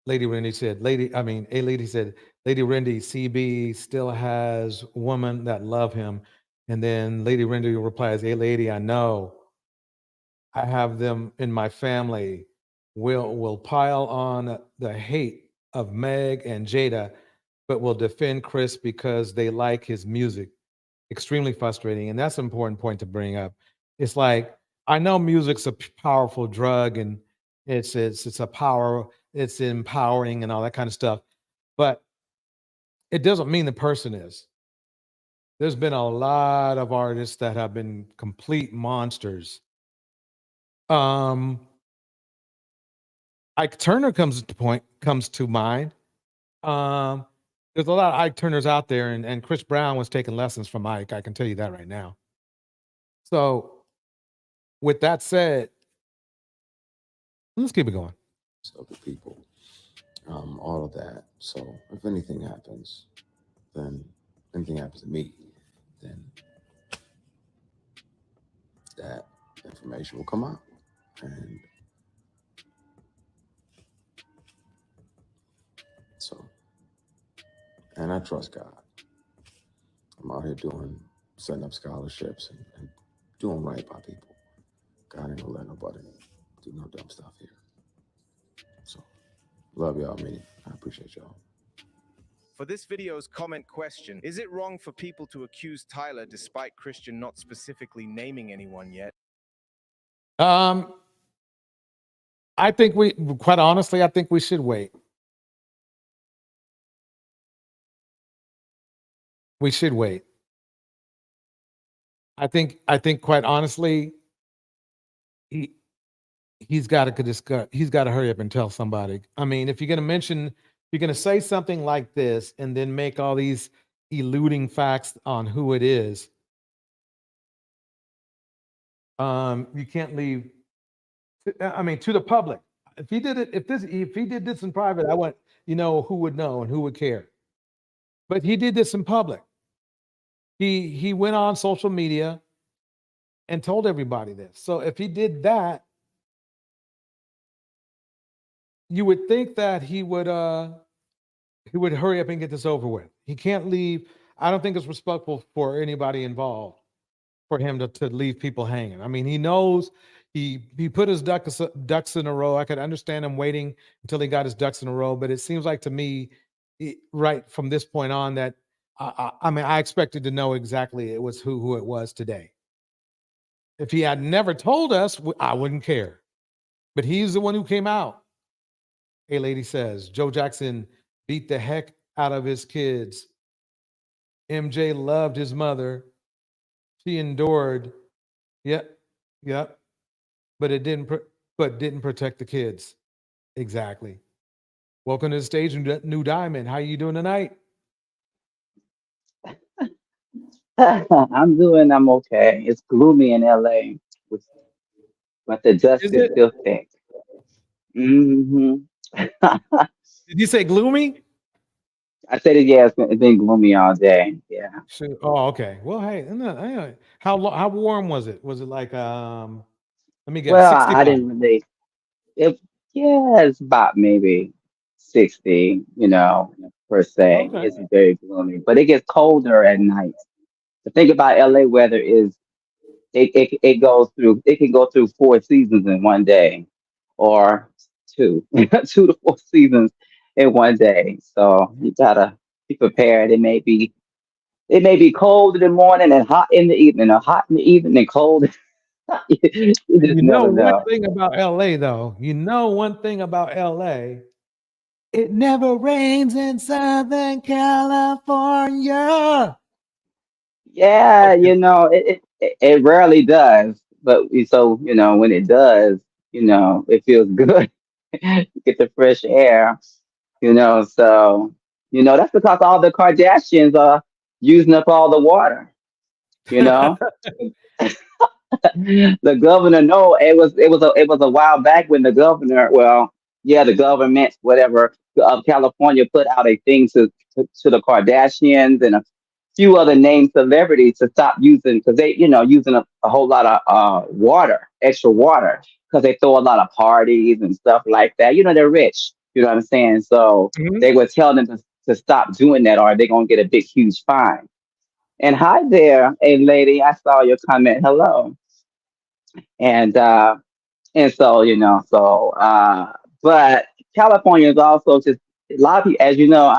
Lady Rendy said, A Lady said, Lady Rendy, CB still has women that love him. And then Lady Rendy replies, "Hey, lady, I know. I have them in my family. Will pile on the hate of Meg and Jada, but will defend Chris because they like his music." Extremely frustrating. And that's an important point to bring up. It's like, I know music's a powerful drug and it's a power, it's empowering and all that kind of stuff, but it doesn't mean the person is. There's been a lot of artists that have been complete monsters. Ike Turner comes to mind. There's a lot of Ike Turners out there, and Chris Brown was taking lessons from Ike. I can tell you that right now. So, with that said, let's keep it going.
Other people, all of that. So, if anything happens to me, then that information will come out, and so. And I trust God. I'm out here setting up scholarships and doing right by people. God ain't gonna let nobody do no dumb stuff here. So, love y'all, man. I appreciate y'all.
For this video's comment question, is it wrong for people to accuse Tyler despite Christian not specifically naming anyone yet?
I think quite honestly, I think we should wait. We should wait. I think quite honestly, he's got to discuss. He's got to hurry up and tell somebody. I mean, if you're going to say something like this and then make all these eluding facts on who it is, you can't leave. I mean, to the public. If he did this in private, I want who would know and who would care. But he did this in public. He went on social media and told everybody this. So if he did that, you would think that he would hurry up and get this over with. He can't leave. I don't think it's respectful for anybody involved for him to leave people hanging. I mean, he knows he put his ducks in a row. I could understand him waiting until he got his ducks in a row, but it seems like to me, right from this point on, that I mean, I expected to know exactly it was who it was today. If he had never told us, I wouldn't care. But he's the one who came out. A lady says, Joe Jackson beat the heck out of his kids. MJ loved his mother. She endured. Yep. But didn't protect the kids. Exactly. Welcome to the stage, New Diamond. How you doing tonight?
I'm okay. It's gloomy in LA, but the dust
Is
is
it?
still thick. hmm
Did you say gloomy?
I said it, yeah, it's been gloomy all day. Yeah.
Shoot. Oh, okay. Well, hey, how warm was it? Was it like let me guess,
Well, I
65?
didn't really, it, yeah, it's about maybe 60, per se.
Okay.
It's very gloomy, but it gets colder at night. The thing about LA weather is it can go through 4 seasons in one day, or two, 2 to 4 seasons in one day. So you gotta be prepared. It may be cold in the morning and hot in the evening, or hot in the evening and cold. You just
You know
never
one
know.
thing about LA though. You know one thing about LA. It never rains in Southern California.
Yeah,
Okay.
it rarely does, but when it does, it feels good. You get the fresh air, so that's because all the Kardashians are using up all the water, you know. The governor, no, it was a while back when the governor, well, yeah, the government, whatever, of California put out a thing to the Kardashians and a few other named celebrities to stop using, because they, using a whole lot of water, extra water, because they throw a lot of parties and stuff like that. They're rich. You know what I'm saying? So
Mhm.
they were telling them to stop doing that, or they're gonna get a big, huge fine. And hi there, a lady. I saw your comment. Hello. And so, but California is also just a lot of people, as you know,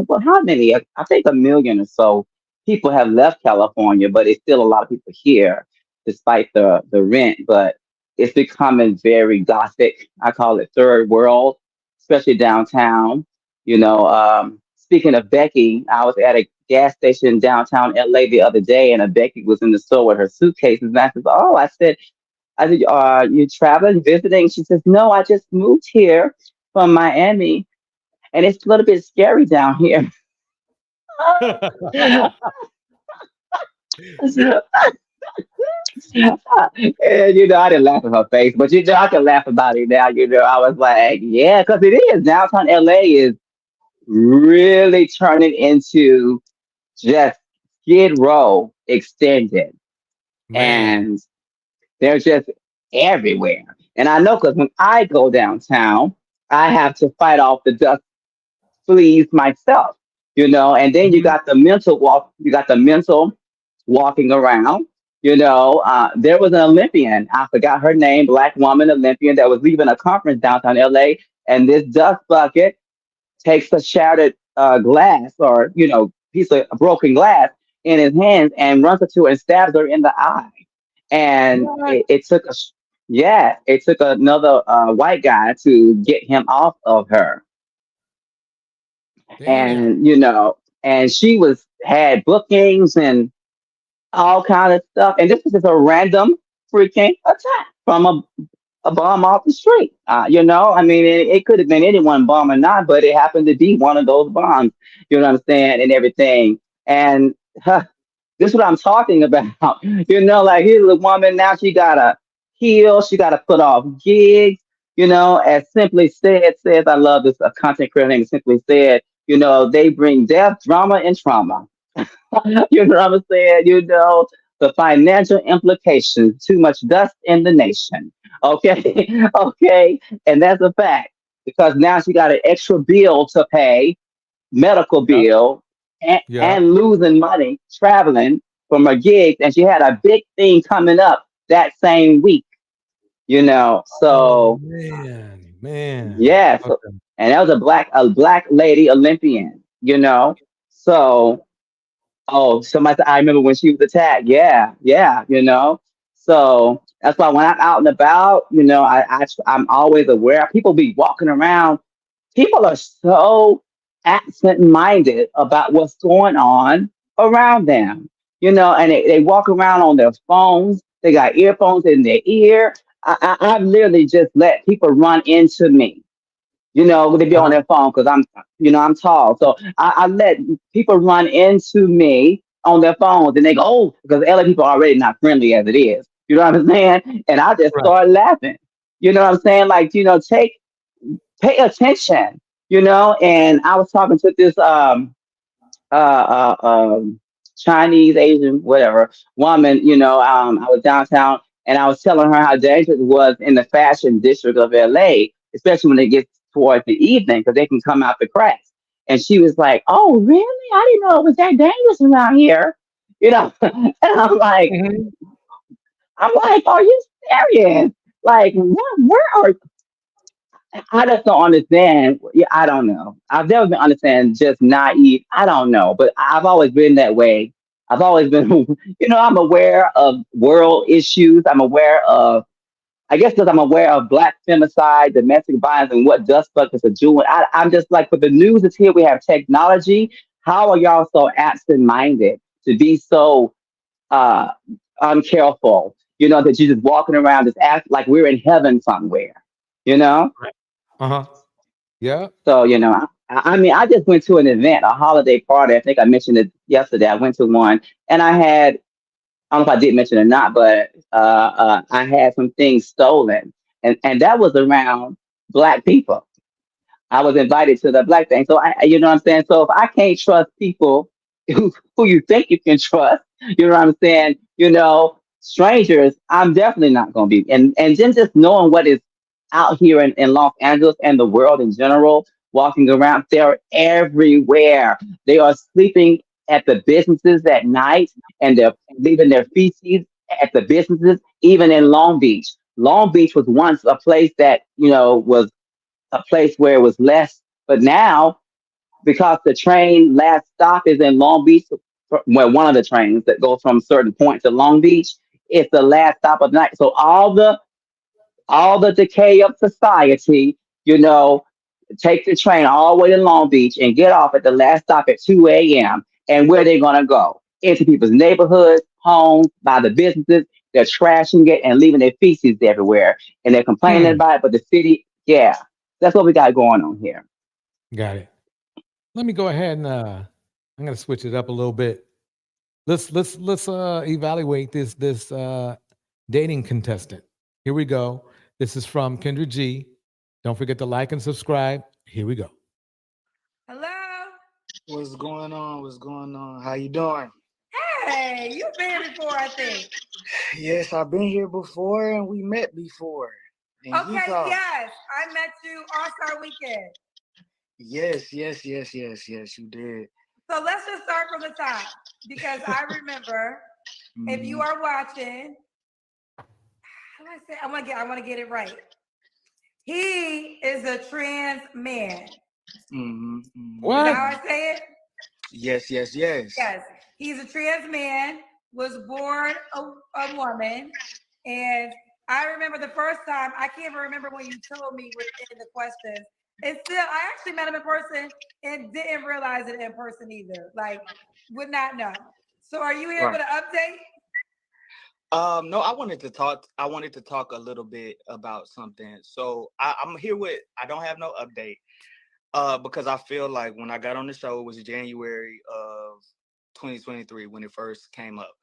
well, how many? I think 1 million or so people have left California, but it's still a lot of people here despite the rent. But it's becoming very gothic. I call it third world, especially downtown. Speaking of Becky, I was at a gas station downtown LA the other day, and a Becky was in the store with her suitcases. And I said, "Oh," I said, "Are you traveling, visiting?" She says, "No, I just moved here from Miami, and it's a little bit scary down here." And I didn't laugh at her face, but I can laugh about it now. I was like, yeah, because it is. Downtown LA is really turning into just Skid Row extended,
Man.
and they're just everywhere. And I know because when I go downtown, I have to fight off the dust fleas myself, and then you
Mhm.
got the mental walk, you got the mental walking around. There was an Olympian, I forgot her name, black woman Olympian, that was leaving a conference downtown LA, and this dust bucket takes a shattered glass or piece of broken glass in his hands and runs up to her and stabs her in the eye. And
What?
it took another white guy to get him off of her.
Damn.
And and she was had bookings and all kind of stuff. And this was just a random freaking attack from a bomb off the street. I mean, it could have been anyone bomb or not, but it happened to be one of those bombs. You know what I'm saying, and everything. And this is what I'm talking about. Like here's a woman now. She gotta heal. She gotta put off gigs. As Simply Said says, I love this content creator named Simply Said. They bring death, drama, and trauma. You know what I'm saying? The financial implications. Too much dust in the nation. Okay, okay, and that's a fact because now she got an extra bill to pay, medical
Yep.
bill, and,
Yep.
and losing money traveling from her gigs, and she had a big thing coming up that same week.
Oh
So
man.
yeah,
Okay.
and that was a black lady Olympian. So oh, somebody said, I remember when she was attacked. Yeah, yeah, So that's why when I'm out and about, I'm always aware. People be walking around. People are so absent-minded about what's going on around them. And they walk around on their phones. They got earphones in their ear. I've literally just let people run into me. They be on
Uh-huh.
their phone because I'm tall. So I let people run into me on their phones and they go, oh, because LA people are already not friendly as it is. You know what I'm saying? And I just
Right.
start laughing. You know what I'm saying? Like, pay attention, and I was talking to this Chinese, Asian, whatever woman. I was downtown and I was telling her how dangerous it was in the fashion district of LA, especially when it gets towards the evening because they can come out the cracks. And she was like, "Oh, really? I didn't know it was that dangerous around here." And
Mhm.
I'm like, "Are you serious? Like, where are I just don't understand. Yeah, I don't know. I've never been understand just naive. I don't know, but I've always been that way. I've always been, I'm aware of world issues. I'm aware of, I guess, because I'm aware of black femicide, domestic violence, and what dust buckets are doing. I'm just like, but the news is here. We have technology. How are y'all so absent-minded to be so uh, uncareful? That you're just walking around, just act like we're in heaven somewhere. You know.
Right. Uh-huh. Yeah.
So, I mean, I just went to an event, a holiday party. I think I mentioned it yesterday. I went to one and I don't know if I did mention it or not, but I had some things stolen. And that was around black people. I was invited to the black thing. So you know what I'm saying? So if I can't trust people who you think you can trust, you know what I'm saying? Strangers, I'm definitely not gonna be. And then just knowing what is out here in Los Angeles and the world in general, walking around, they're everywhere. They are sleeping at the businesses at night and they're leaving their feces at the businesses, even in Long Beach. Long Beach was once a place that, was a place where it was less. But now, because the train last stop is in Long Beach, well, one of the trains that goes from a certain point to Long Beach, it's the last stop of the night. So all the decay of society, take the train all the way to Long Beach and get off at the last stop at 2 a.m. And where they gonna go? Into people's neighborhoods, homes, by the businesses. They're trashing it and leaving their feces everywhere. And they're complaining
Hmm.
about it, but the city, yeah, that's what we got going on here.
Got it. Let me go ahead and I'm gonna switch it up a little bit. Let's evaluate this dating contestant. Here we go. This is from Kendra G. Don't forget to like and subscribe. Here we go.
Hello.
What's going on? What's going on? How you doing?
Hey, you've been here before, I think.
Yes, I've been here before and we met before in
Okay,
Utah.
yes. I met you All-Star Weekend.
Yes, you did.
So let's just start from the top because I remember if you are watching, how do I say? I want to get it right. He is a trans man.
Mm-hmm.
Is
What?
that how I say it?
Yes.
Yes. He's a trans man, was born a woman. And I remember the first time, I can't even remember when you told me within the questions. And still, I actually met him in person and didn't realize it in person either. Like, would not know. So are you here
Right.
with an update?
No, I wanted to talk a little bit about something. So I'm here with, I don't have no update. Because I feel like when I got on the show, it was January of 2023 when it first came up.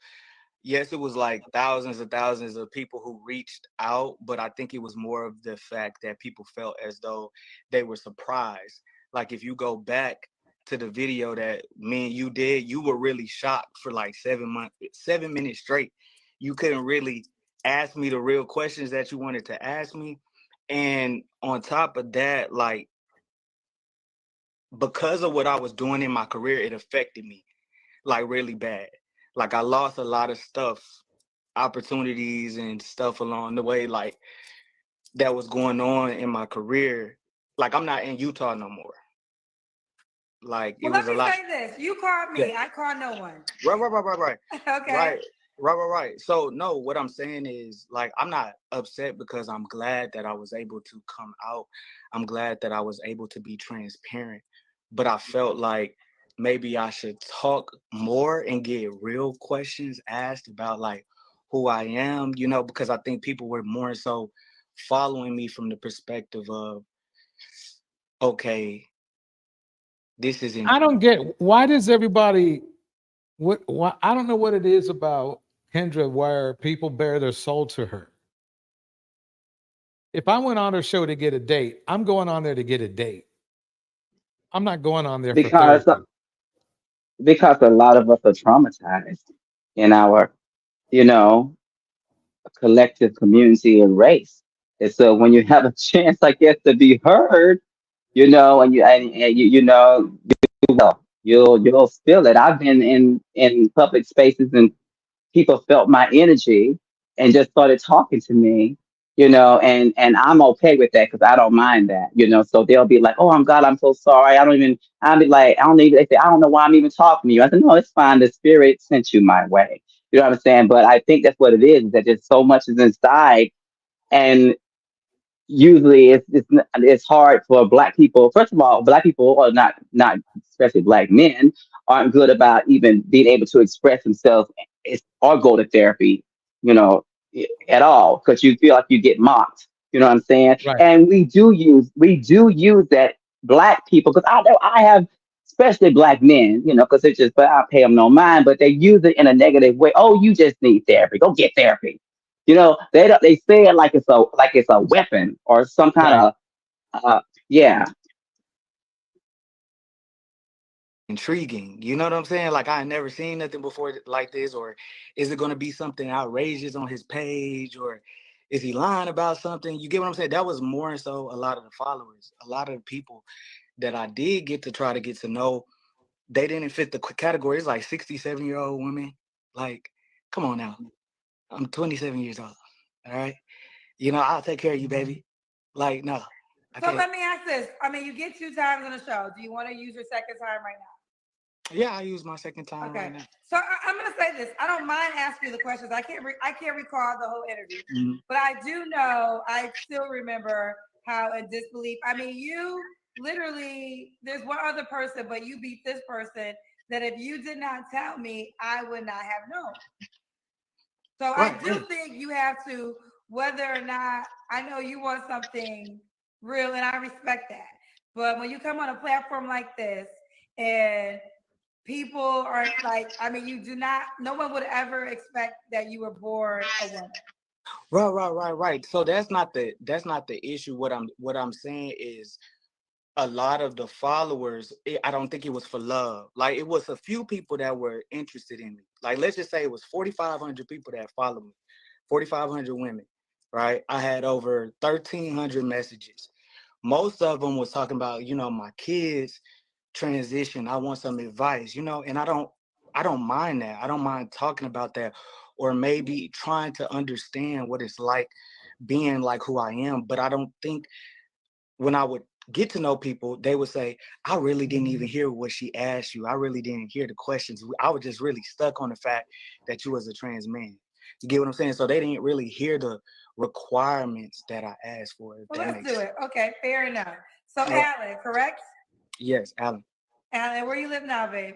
Yes, it was like thousands and thousands of people who reached out, but I think it was more of the fact that people felt as though they were surprised. Like if you go back to the video that me and you did, you were really shocked for like 7 minutes straight. You couldn't really ask me the real questions that you wanted to ask me. And on top of that, like because of what I was doing in my career, it affected me like really bad. Like I lost a lot of stuff, opportunities and stuff along the way, like that was going on in my career. Like I'm not in Utah no more. Like
Well,
it was
let
a
me
lot.
say this. You called
Yeah.
me. I called no one.
Right.
Okay.
Right. So no, what I'm saying is like I'm not upset because I'm glad that I was able to come out. I'm glad that I was able to be transparent. But I felt like maybe I should talk more and get real questions asked about like who I am, because I think people were more so following me from the perspective of, okay, this isn't.
I don't get why does everybody why I don't know what it is about Kendra where people bear their soul to her. If I went on her show to get a date, I'm going on there to get a date. I'm not going on there for
because
therapy.
because a lot of us are traumatized in our, you know, collective community and race. And so when you have a chance, I guess, to be heard, and you'll feel it. I've been in public spaces and people felt my energy and just started talking to me, and I'm okay with that because I don't mind that. So they'll be like, "Oh, I'm so sorry. I'll be like, I don't even." They say, "I don't know why I'm even talking to you." I said, "No, it's fine. The spirit sent you my way." You know what I'm saying? But I think that's what it is. That just so much is inside, and usually it's hard for black people. First of all, black people are not especially black men aren't good about even being able to express themselves or go to therapy, you know, at all because you feel like you get mocked. You know what I'm saying?
Right.
And we do use that black people because I know I have. Especially black men, because it's just, but I pay them no mind, but they use it in a negative way. Oh, you just need therapy. Go get therapy. They say it like it's a weapon or some kind
Right.
of yeah.
Intriguing. You know what I'm saying? Like I had never seen nothing before like this, or is it going to be something outrageous on his page, or is he lying about something? You get what I'm saying? That was more so a lot of the followers, a lot of the people that I did get to try to get to know. They didn't fit the categories like 67-year-old women. Like, come on now. I'm 27 years old. All right. I'll take care of you, baby. Like, no.
So
Okay.
let me ask this. I mean, you get 2 times on the show. Do you want to use your second time right now?
Yeah, I use my second time
Okay.
right now.
So I'm going to say this. I don't mind asking you the questions. I can't recall the whole interview, but I do know, I still remember how in disbelief. I mean, you literally, there's one other person, but you beat this person that if you did not tell me, I would not have known. So I do think you have to, whether or not, I know you want something real and I respect that. But when you come on a platform like this and people are like, I mean, no one would ever expect that you were born a woman.
Right. So that's not the issue. What I'm saying is a lot of the followers, I don't think it was for love. Like it was a few people that were interested in me. Like let's just say it was 4,500 people that followed me, 4,500 women, right? I had over 1,300 messages. Most of them was talking about, my kids transition. I want some advice, and I don't mind that. I don't mind talking about that, or maybe trying to understand what it's like being like who I am. But I don't think when I would get to know people, they would say, I really didn't even hear what she asked you. I really didn't hear the questions. I was just really stuck on the fact that you was a trans man. You get what I'm saying? So they didn't really hear the requirements that I asked for.
Well, let's do it. Okay, fair enough. So Alan, correct?
Yes, Alan.
Alan, where you live now, babe?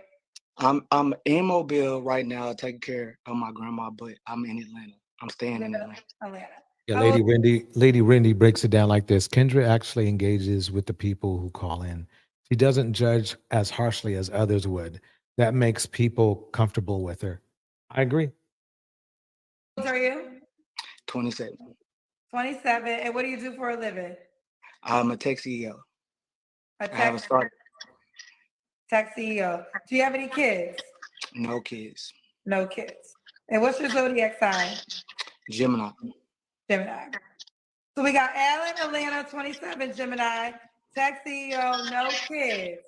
I'm in Mobile right now, taking care of my grandma, but I'm in Atlanta. I'm staying in Atlanta.
Yeah, Lady Rendy breaks it down like this. Kendra actually engages with the people who call in. She doesn't judge as harshly as others would. That makes people comfortable with her. I agree.
How old are you?
27.
27. And what do you do for a living?
I'm a tech CEO.
A
I have a startup.
tech CEO. Do you have any kids?
No kids.
No kids. And what's your zodiac sign?
Gemini.
Gemini. So we got Alan, Atlanta, 27, Gemini, tech CEO, no kids,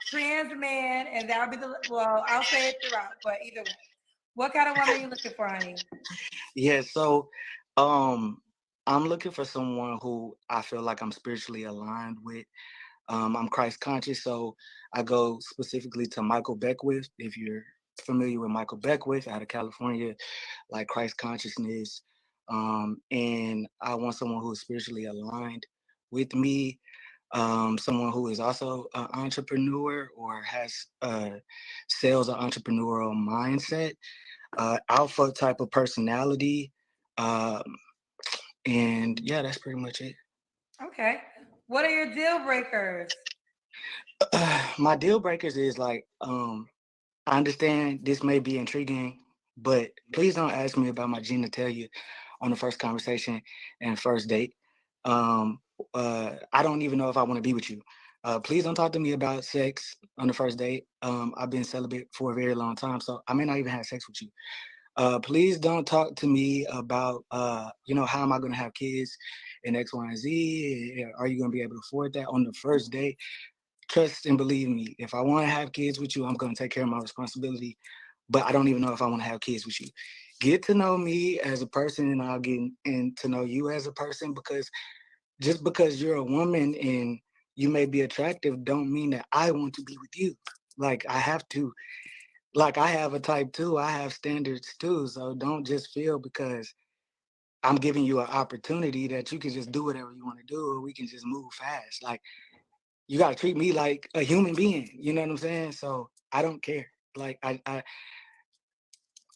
trans man, and that'll be I'll say it throughout, but either way. What kind of woman are you looking for, honey?
Yeah, so I'm looking for someone who I feel like I'm spiritually aligned with. I'm Christ conscious, so I go specifically to Michael Beckwith. If you're familiar with Michael Beckwith out of California, like Christ consciousness. And I want someone who is spiritually aligned with me, someone who is also an entrepreneur or has sales or entrepreneurial mindset, alpha type of personality. And yeah, that's pretty much it.
Okay. What are your deal breakers?
My deal breakers is like, I understand this may be intriguing, but please don't ask me about my genitalia on the first conversation and first date. I don't even know if I want to be with you. Please don't talk to me about sex on the first date. I've been celibate for a very long time, so I may not even have sex with you. Please don't talk to me about, how am I going to have kids and X, Y, and Z? Are you going to be able to afford that on the first date? Trust and believe me, if I want to have kids with you, I'm going to take care of my responsibility. But I don't even know if I want to have kids with you. Get to know me as a person, and I'll get in to know you as a person, because just because you're a woman and you may be attractive don't mean that I want to be with you. Like, I have to. Like, I have a type 2, I have standards too. So don't just feel because I'm giving you an opportunity that you can just do whatever you want to do, or we can just move fast. Like, you got to treat me like a human being. You know what I'm saying? So I don't care. Like,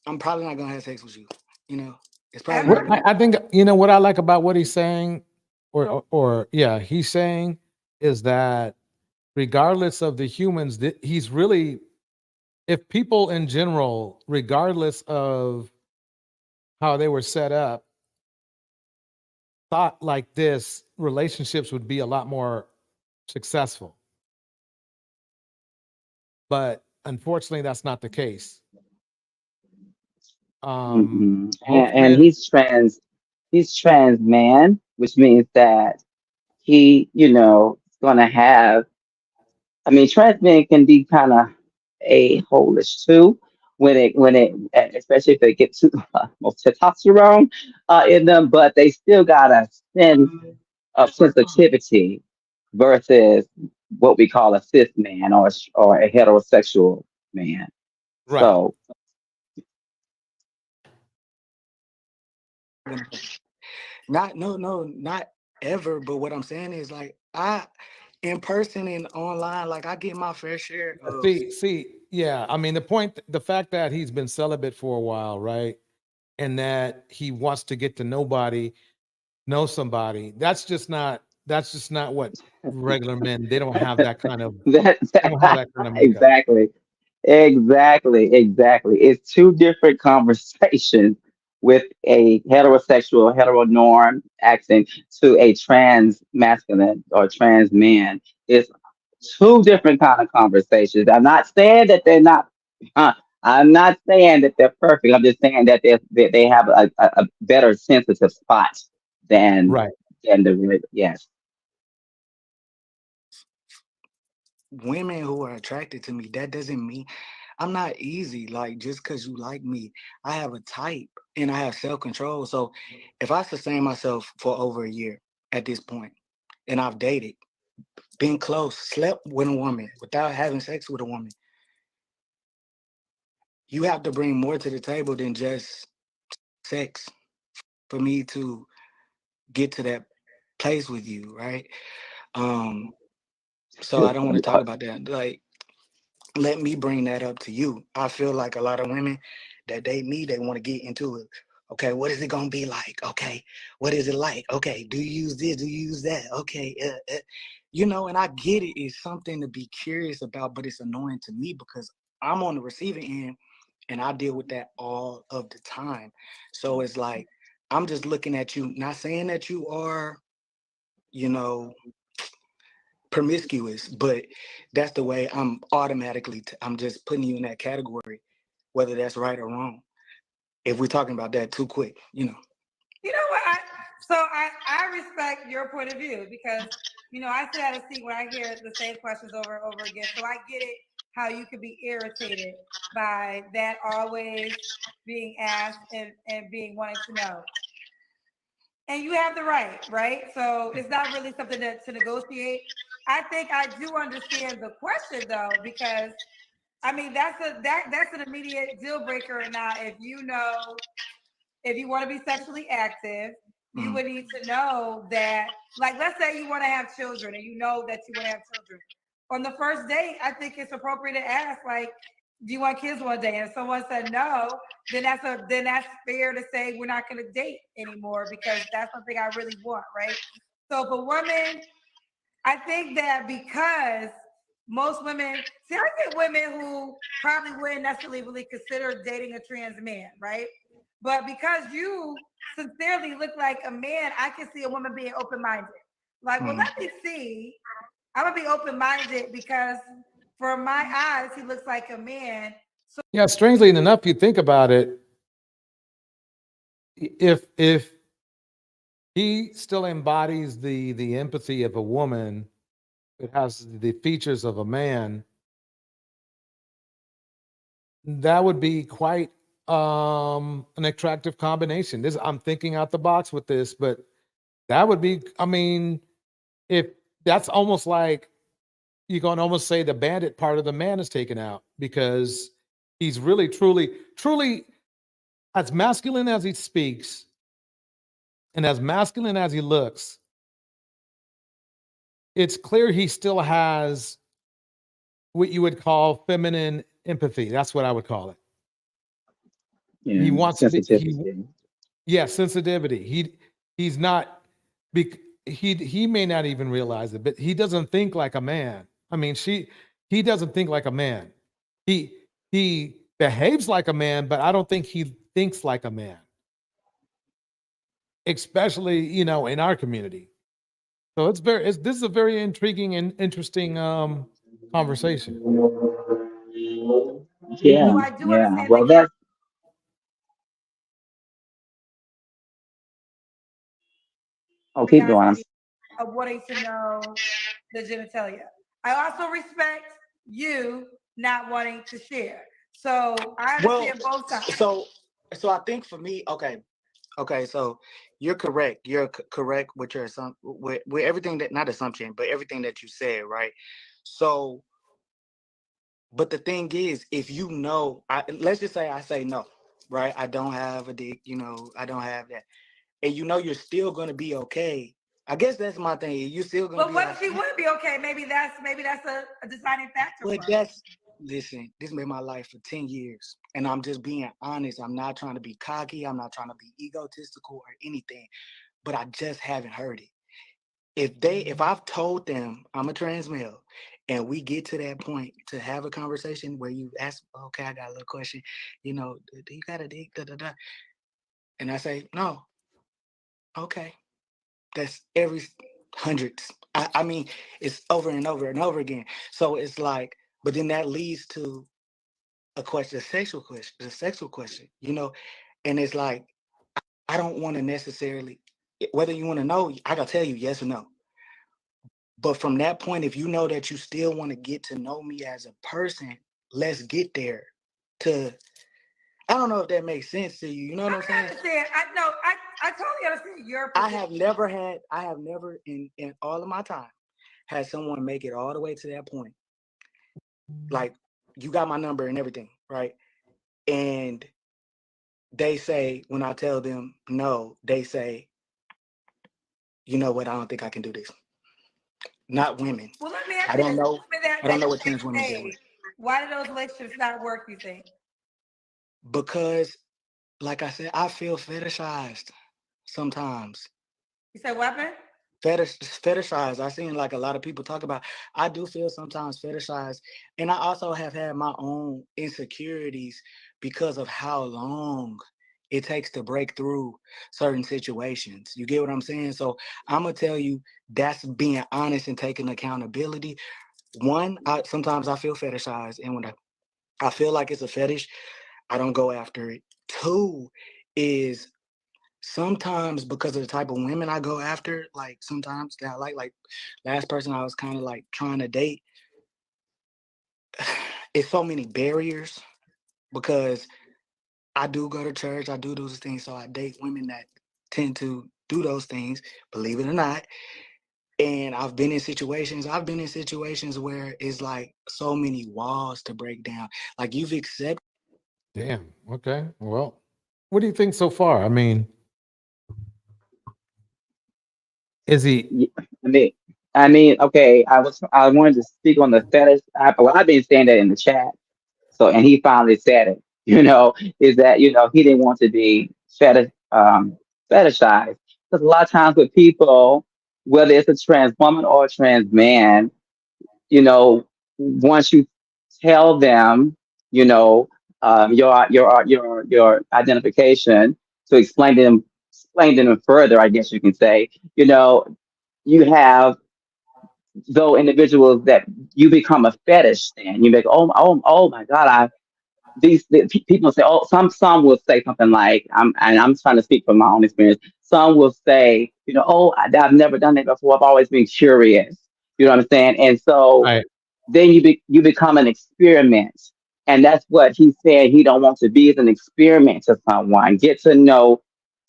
I'm probably not gonna have sex with you. You know, it's probably not gonna.
I think what I like about what he's saying, or yeah, he's saying is that regardless of the humans, that he's really, if people in general, regardless of how they were set up, thought like this, relationships would be a lot more successful. But unfortunately, that's not the case.
And
Most men,
he's trans man, which means that he, is gonna have. I mean, trans men can be kind of a holish too especially if they get too much testosterone in them, but they still got a sense of sensitivity versus what we call a cis man or a heterosexual man.
right?
So
Not ever. But what I'm saying is, like, in person and online, like, I get my fair share of.
Yeah. I mean, the fact that he's been celibate for a while, right? And that he wants to get to know somebody. That's just not what regular men, they don't have that kind of,
that,
they don't have that kind of makeup.
exactly. It's two different conversations with a heterosexual, heteronorm accent to a trans masculine or trans man. It's two different kind of conversations. I'm not saying that they're not. Uh, I'm not saying that they're perfect. I'm just saying that they have a better sensitive spot than
Right.
yes.
Women who are attracted to me, that doesn't mean I'm not easy. Like, just because you like me, I have a type and I have self-control. So if I sustain myself for over a year at this point, and I've dated, been close, slept with a woman without having sex with a woman. You have to bring more to the table than just sex for me to get to that place with you, right? So I don't want to talk about that. Like, let me bring that up to you. I feel like a lot of women that date me, they want to get into it. Okay, what is it gonna be like? Okay, what is it like? Okay, do you use this? Do you use that? Okay, and I get it. It's something to be curious about, but it's annoying to me because I'm on the receiving end and I deal with that all of the time. So it's like I'm just looking at you, not saying that you are, you know, promiscuous, but that's the way I'm automatically, I'm just putting you in that category, whether that's right or wrong. If we're talking about that too quick.
You know what? I respect your point of view because, I sit at a seat when I hear the same questions over and over again. So I get it, how you could be irritated by that always being asked and being wanting to know. And you have the right? So it's not really something to negotiate. I think I do understand the question though, because I mean that's an immediate deal breaker. Now, if you want to be sexually active, you would need to know that, like, let's say you want to have children and you know that you want to have children. On the first date, I think it's appropriate to ask, like, do you want kids one day? And if someone said no, then that's fair to say we're not going to date anymore because that's something I really want, right? So for women, I think that because most women, see, I get women who probably wouldn't necessarily really consider dating a trans man, right? But because you sincerely look like a man, I can see a woman being open-minded. Like, well, let me see. I'm gonna be open-minded because for my eyes, he looks like a man. So
Yeah, strangely enough, you think about it, if he still embodies the empathy of a woman, it has the features of a man, that would be quite an attractive combination. This, I'm thinking out the box with this, but that would be, I mean, if that's almost like you can almost say the bandit part of the man is taken out because he's really truly as masculine as he speaks and as masculine as he looks, it's clear he still has what you would call feminine empathy. That's what I would call it. He wants to be, sensitivity. He's not, he may not even realize it, but he doesn't think like a man. I mean, he doesn't think like a man. He behaves like a man, but I don't think he thinks like a man. Especially, in our community. So this is a very intriguing and interesting conversation.
Yeah, Well, that's keep going.
of wanting to know the genitalia. I also respect you not wanting to share. So I understand both sides.
So I think for me, okay, so you're correct. You're correct with your with everything that, not assumption, but everything that you said, right? So, but the thing is, if let's just say I say no, right? I don't have a dick, I don't have that, and you're still gonna be okay. I guess that's my thing. You still gonna.
But what if she wouldn't be okay? Maybe that's a deciding factor.
But listen, this made my life for 10 years. And I'm just being honest. I'm not trying to be cocky. I'm not trying to be egotistical or anything. But I just haven't heard it. If I've told them I'm a trans male and we get to that point to have a conversation where you ask, okay, I got a little question, do you got a dick? Da, da, da. And I say, no. Okay. That's every hundreds. I mean, it's over and over and over again. So it's like, but then that leads to a question, a sexual question, and it's like, I don't want to necessarily, whether you want to know, I gotta tell you yes or no. But from that point, if you know that you still want to get to know me as a person, let's get there. I don't know if that makes sense to you. You know what I'm saying?
Understand? I totally understand your
I
position.
have never in all of my time had someone make it all the way to that point. Like, you got my number and everything, right? And they say, when I tell them no, they say, you know what, I don't think I can do this. Not women.
Well, let me ask
I
you
don't
this.
know.
That
I don't know what trans women deal with.
Why do those relationships not work, you think?
Because, like I said, I feel fetishized sometimes.
You said what, man?
Fetishized. I've seen like a lot of people talk about. I do feel sometimes fetishized, and I also have had my own insecurities because of how long it takes to break through certain situations. You get what I'm saying? So I'm gonna tell you that's being honest and taking accountability. One, sometimes I feel fetishized, and when I feel like it's a fetish, I don't go after it. Two is sometimes because of the type of women I go after, like sometimes that I like last person I was kind of like trying to date, it's so many barriers because I do go to church, I do those things, so I date women that tend to do those things, believe it or not. And I've been in situations where it's like so many walls to break down. Like you've accepted.
Damn. Okay. Well, what do you think so far? I mean, is he?
Okay. I wanted to speak on the fetish. I've been saying that in the chat. So, and he finally said it. Is that he didn't want to be fetishized because a lot of times with people, whether it's a trans woman or a trans man, you know, once you tell them, you know, your identification to explain to them further, I guess you can say, you have those individuals that you become a fetish and you make, oh my God, people say, oh, some will say something like, I'm trying to speak from my own experience. Some will say, oh, I've never done that before. I've always been curious. You know what I'm saying? And so
Right.
then you become an experiment, and that's what he said. He don't want to be as an experiment to someone. Get to know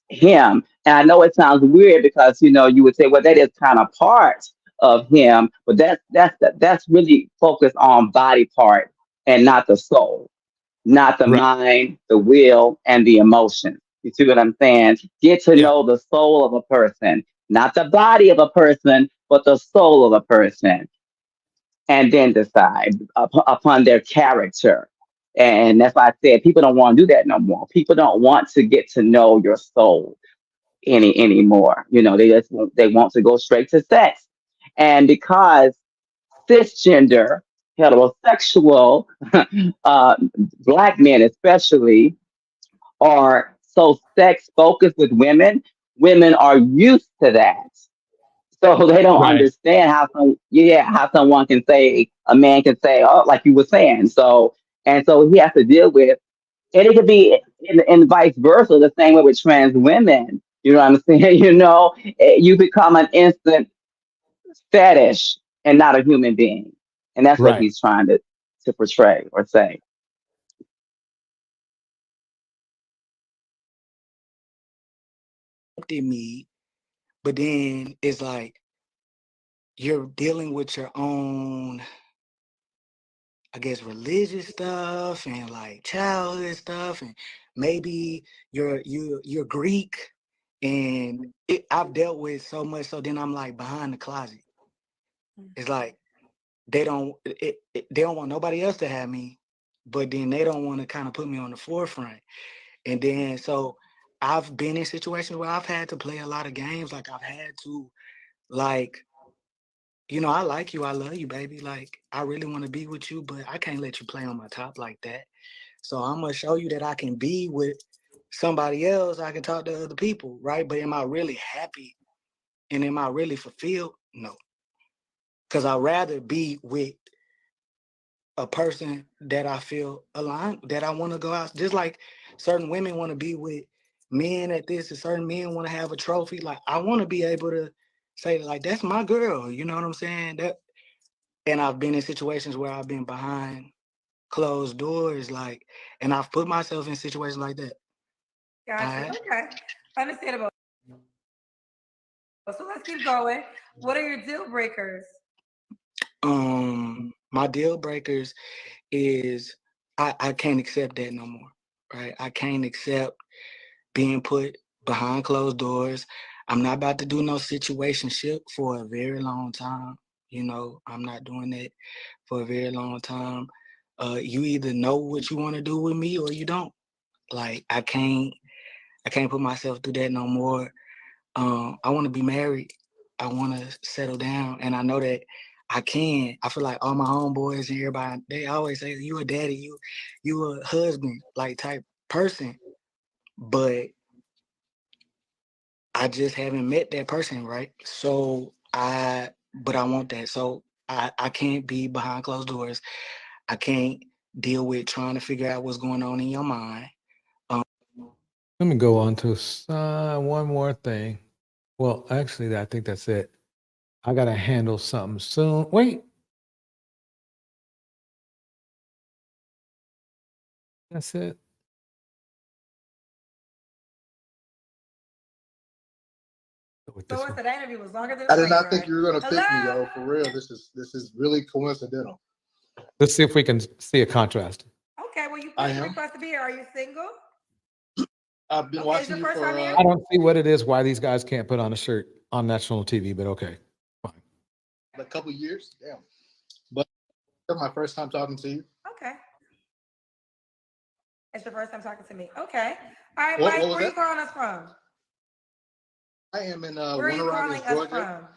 him. And I know it sounds weird because you would say, well, that is kind of part of him, but that's really focused on body part and not the soul, not the
Right.
mind, the will, and the emotion. You see what I'm saying? Get to
Yeah.
know the soul of a person, not the body of a person, but the soul of a person, and then decide upon their character. And that's why I said people don't want to do that no more. People don't want to get to know your soul anymore. They want to go straight to sex. And because cisgender, heterosexual, uh, black men especially, are so sex focused with women, women are used to that. So they don't
Right.
understand how someone can say, a man can say, oh, like you were saying. So he has to deal with, and it could be in vice versa, the same way with trans women. You know what I'm saying? You become an instant fetish and not a human being. And that's what
Right.
he's trying to portray or say.
Me, but then it's like you're dealing with your own, I guess, religious stuff and like childhood stuff, and maybe you're Greek, and I've dealt with so much. So then I'm like behind the closet. It's like they don't want nobody else to have me, but then they don't want to kind of put me on the forefront. And then so I've been in situations where I've had to play a lot of games. Like I've had to like, I like you, I love you, baby. Like I really want to be with you, but I can't let you play on my top like that. So I'm gonna show you that I can be with somebody else. I can talk to other people, right? But am I really happy and am I really fulfilled? No, because I'd rather be with a person that I feel aligned, that I want to go out. Just like certain women want to be with men at this, and certain men want to have a trophy. Like I want to be able to say, like, that's my girl. You know what I'm saying? And I've been in situations where I've been behind closed doors, like, and I've put myself in situations like that.
Gotcha. Okay. Understandable. So let's keep going. What are your deal breakers?
My deal breakers is I can't accept that no more, right? I can't accept being put behind closed doors. I'm not about to do no situationship for a very long time. You know, I'm not doing that for a very long time. You either know what you want to do with me or you don't. Like I can't put myself through that no more. I want to be married. I want to settle down, and I know that I can. I feel like all my homeboys and everybody, they always say, "You a daddy, you a husband," like type person. But I just haven't met that person, right? But I want that. So I can't be behind closed doors. I can't deal with trying to figure out what's going on in your mind.
Let me go on to one more thing. Well, actually, I think that's it. I got to handle something soon. Wait. That's it.
So what's that interview was longer than
I
a
did
plane
not think
ride.
you were gonna pick me,
Hello?
yo. For real, this is really coincidental.
Let's see if we can see a contrast.
Okay, well, you
I
put your
am.
request to be here. Are you single?
I've been
Okay, is
watching
your
you
first
for
time here?
I don't see what it is why these guys can't put on a shirt on national TV, but okay.
a couple years. Damn, but it's my first time talking to you.
Okay. It's your first time talking to me. Okay. All right,
What
Mike,
was
where you
that?
calling us from?
I am in
Where are you
Winter
calling
Rogers,
us
Georgia.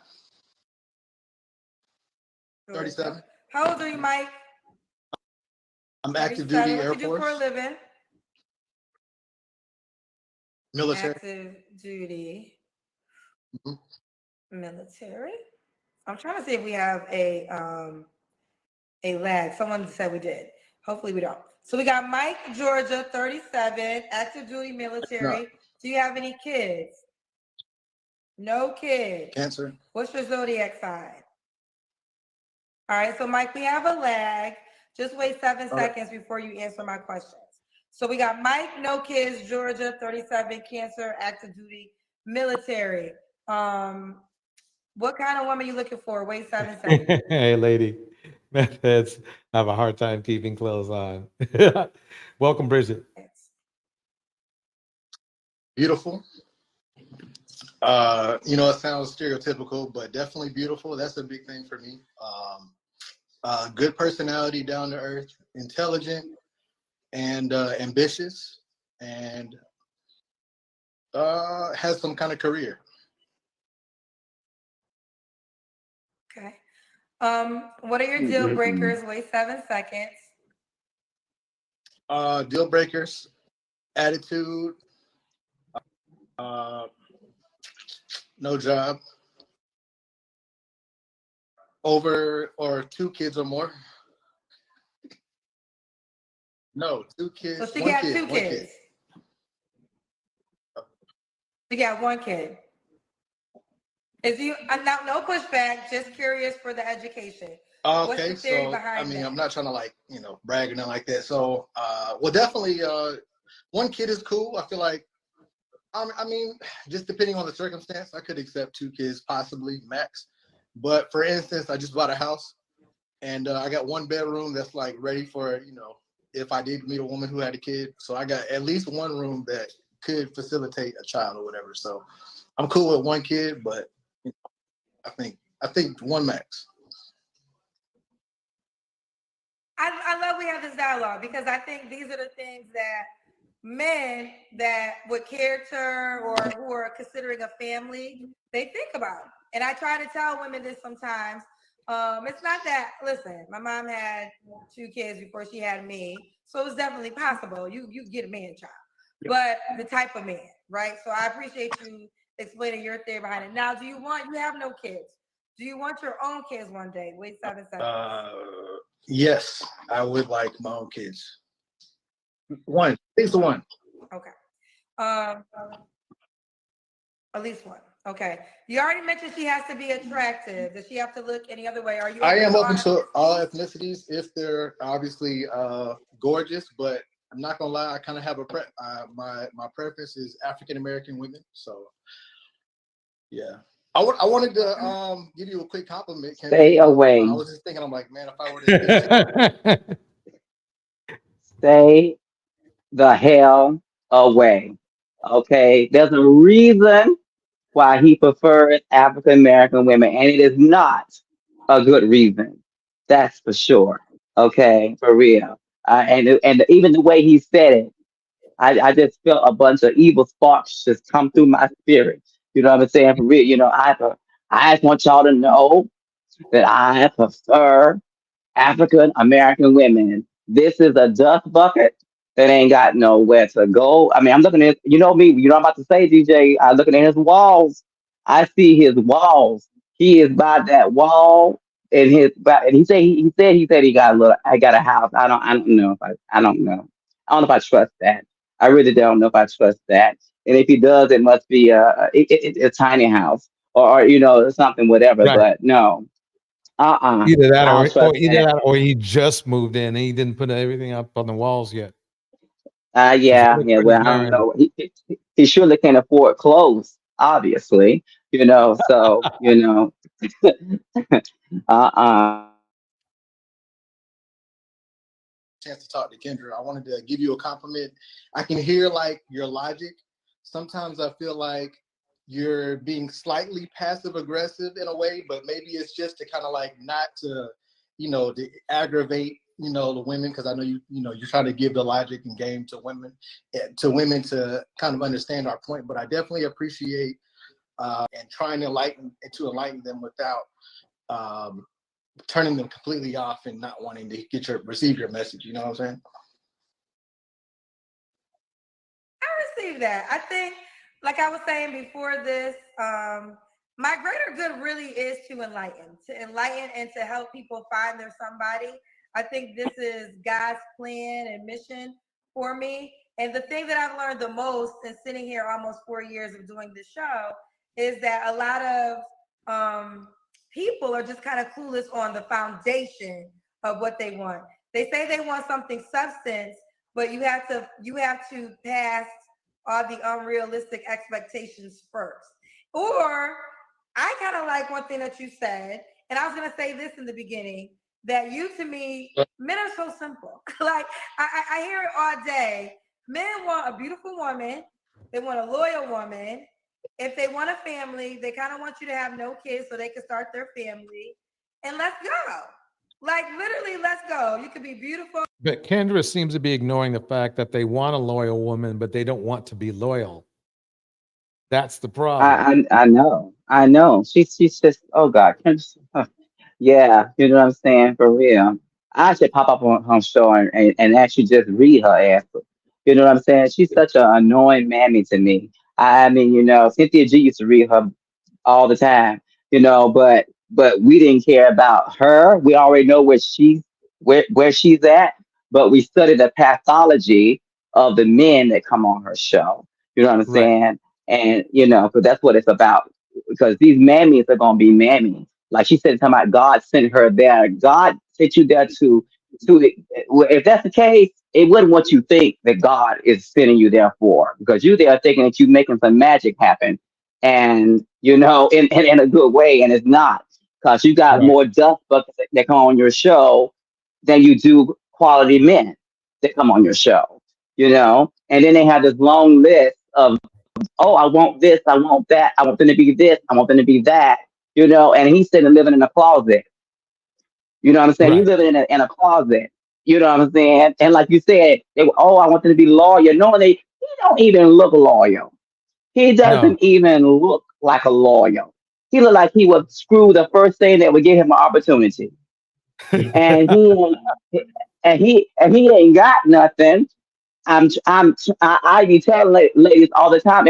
from?
37.
How old are you, Mike?
I'm active duty
37. What
Air
you do for a
Force,
living?
military.
Active duty
Mhm.
military. I'm trying to see if we have a lag. Someone said we did. Hopefully we don't. So we got Mike, Georgia, 37, active duty military.
No.
Do you have any kids? No kids.
Cancer.
What's your zodiac sign? All right, so Mike, we have a lag. Just wait 7
All right.
seconds before you answer my questions. So we got Mike, no kids, Georgia, 37, Cancer, active duty, military. What kind of woman you looking for? Wait 7 seconds.
Hey, lady. Meth heads have a hard time keeping clothes on. Welcome, Bridget.
Beautiful. You know, it sounds stereotypical, but definitely beautiful. That's a big thing for me. Good personality, down to earth, intelligent, and ambitious, and has some kind of career.
Okay. What are your deal breakers? Wait 7 seconds.
Deal breakers, attitude, no job, over or 2 kids or more. No, 2 kids.
So she
one
got
kid,
2
one
kids.
kid.
She got 1 kid. Is you now no pushback? Just curious for the education. What's
Okay,
the theory
so
behind that?
I'm not trying to like brag or nothing like that. So, well, definitely, 1 kid is cool. I feel like, I mean, just depending on the circumstance, I could accept 2 kids, possibly max. But for instance, I just bought a house, and I got 1 bedroom that's like ready for if I did meet a woman who had a kid. So I got at least 1 room that could facilitate a child or whatever. So I'm cool with 1 kid, but I think 1 max.
I love we have this dialogue because I think these are the things that men that with character or who are considering a family, they think about. And I try to tell women this sometimes. It's not that, listen, my mom had 2 kids before she had me. So it's definitely possible. You get a man child. But the type of man, right? So I appreciate you explaining your theory behind it. Now, you have no kids. Do you want your own kids one day? Wait 7 seconds.
Yes, I would like my own kids. 1, at least 1.
Okay. At least 1. Okay. You already mentioned she has to be attractive. Does she have to look any other way? Are you
I am
all
open to all ethnicities if they're obviously gorgeous, but I'm not gonna lie, I kind of have a my preference is African American women. So yeah. I wanted to give you a quick compliment, Kendra.
Stay away.
I was just thinking, I'm like, man, if I were to give
Stay the hell away. Okay. There's a reason why he prefers African American women, and it is not a good reason. That's for sure. Okay, for real. And even the way he said it, I just felt a bunch of evil sparks just come through my spirit. You know what I'm saying? For real. I just want y'all to know that I prefer African American women. This is a dust bucket that ain't got nowhere to go. I mean, I'm looking at, you know me, you know what I'm about to say, DJ. I'm looking at his walls. I see his walls. He is by that wall, and and he said he got a little. I got a house. I don't know if I don't know. I don't know if I trust that. I really don't know if I trust that. And if he does, it must be a tiny house, or something, whatever.
Right.
But no,
Either that
I don't trust that.
or he just moved in and he didn't put everything up on the walls yet. 'Cause it
Yeah,
looked
yeah.
pretty
Well, I don't
barren.
know. He surely can't afford clothes, obviously. So uh-uh.
chance to talk to Kendra, I wanted to give you a compliment. I can hear like your logic. Sometimes I feel like you're being slightly passive aggressive in a way, but maybe it's just to kind of like not to, to aggravate, the women, because I know you're trying to give the logic and game to women to kind of understand our point. But I definitely appreciate and trying to enlighten them without turning them completely off and not wanting to receive your message. You know what I'm saying?
I received that. I think, like I was saying before this, my greater good really is to enlighten and to help people find their somebody. I think this is God's plan and mission for me. And the thing that I've learned the most in sitting here almost 4 years of doing this show is that a lot of people are just kind of clueless on the foundation of what they want. They say they want something substance, but you have to pass all the unrealistic expectations first. Or I kind of like one thing that you said, and I was gonna say this in the beginning, that to me, men are so simple. Like I hear it all day. Men want a beautiful woman, they want a loyal woman. If they want a family, they kind of want you to have no kids so they can start their family. And let's go. Like literally, let's go. You could be beautiful.
But Kendra seems to be ignoring the fact that they want a loyal woman, but they don't want to be loyal. That's the problem.
I know. She's just, oh God, yeah, you know what I'm saying, for real. I should pop up on her show and actually just read her ass. You know what I'm saying? She's such an annoying mammy to me. I mean, Cynthia G used to read her all the time, but we didn't care about her. We already know where she's at, but we studied the pathology of the men that come on her show. You know what I'm
Right.
saying? And because that's what it's about. Because these mammies are gonna be mammies. Like she said, talking about God sent her there. God sent you there if that's the case, it wouldn't what you think that God is sending you there for, because you there thinking that you making some magic happen, and in a good way, and it's not, because you got
Right.
more dust buckets that come on your show than you do quality men that come on your show, and then they have this long list of, oh, I want this, I want that, I want them to be this, I want them to be that, and he's sitting living in a closet. You know what I'm saying? You
Right.
living in a closet. You know what I'm saying? And like you said, oh, I want them to be loyal. No, he don't even look loyal. He
No.
doesn't even look like a loyal. He look like he would screw the first thing that would give him an opportunity. And he ain't got nothing. I be telling ladies all the time.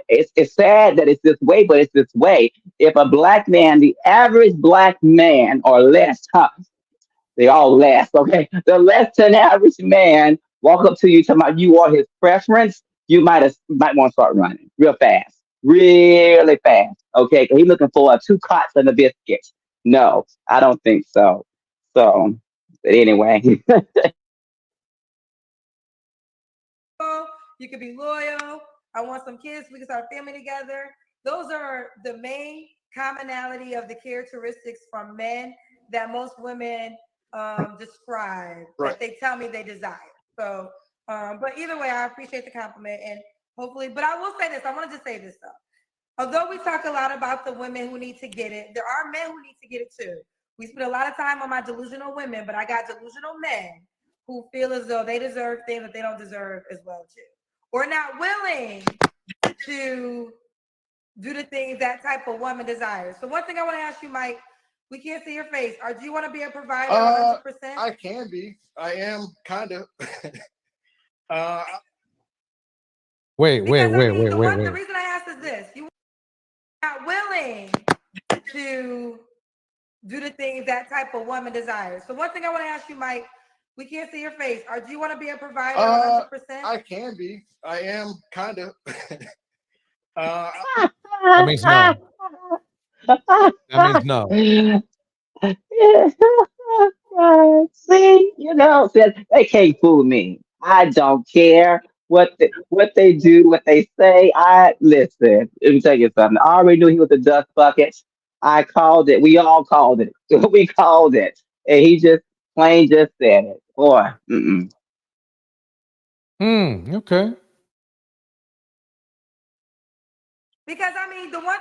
It's sad that it's this way, but it's this way. If a black man, the average black man or less, they all less, okay? The less than average man walk up to you talking about you are his preference, you might want to start running real fast. really fast. Okay, 'cause he's looking for 2 cots and a biscuit. No, I don't think so. So, but anyway,
You could be loyal. I want some kids. We can start a family together. Those are the main commonality of the characteristics from men that most women describe
Right.
that they tell me they desire. So, but either way, I appreciate the compliment and hopefully. But I will say this. I wanted to say this though. Although we talk a lot about the women who need to get it, there are men who need to get it too. We spend a lot of time on my delusional women, but I got delusional men who feel as though they deserve things that they don't deserve as well too, or not willing to do the things that type of woman desires. So one thing I want to ask you, Mike, we can't see your face. Or do you want to be a provider 100%?
I can be. I am kind of.
Wait.
The reason I asked is this: you are not willing to do the things that type of woman desires. So one thing I want to ask you, Mike, we can't see your face. Or do you want to be a provider 100%?
I can be. I am kind of.
That means no. That means no.
See, says they can't fool me. I don't care what they do, what they say. I listen. Let me tell you something. I already knew he was a dust bucket. I called it. We all called it. We called it, and he just plain just said it. Boy,
Okay.
Because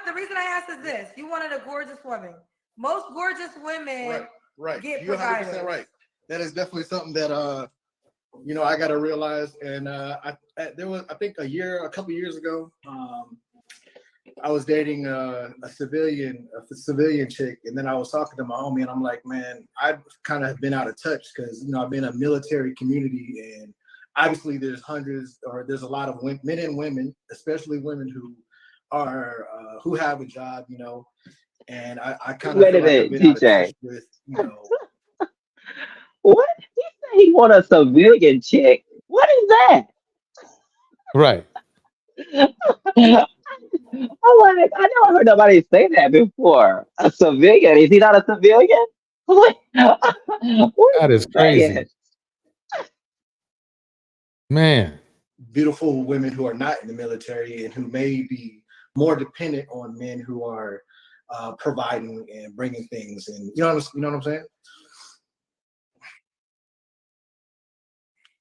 the reason I asked is this: you wanted a gorgeous woman. Most gorgeous women
Right.
get
You're 100%
providers.
right. That is definitely something that I got to realize. And there was, I think, a couple years ago, I was dating a civilian chick, and then I was talking to my homie, and I'm like, man, I've kind of been out of touch because I've been in a military community, and obviously there's a lot of men and women, especially women who have a job, and I kind of
wait
feel
a
like I've
minute,
been out of touch
DJ.
with,
What? He said he want a civilian chick. What is that?
Right.
I'm like, I never heard nobody say that before. A civilian? Is he not a civilian? What is
That
he
is
saying?
crazy. Man.
beautiful women who are not in the military and who may be more dependent on men who are providing and bringing things, and you know what I'm saying?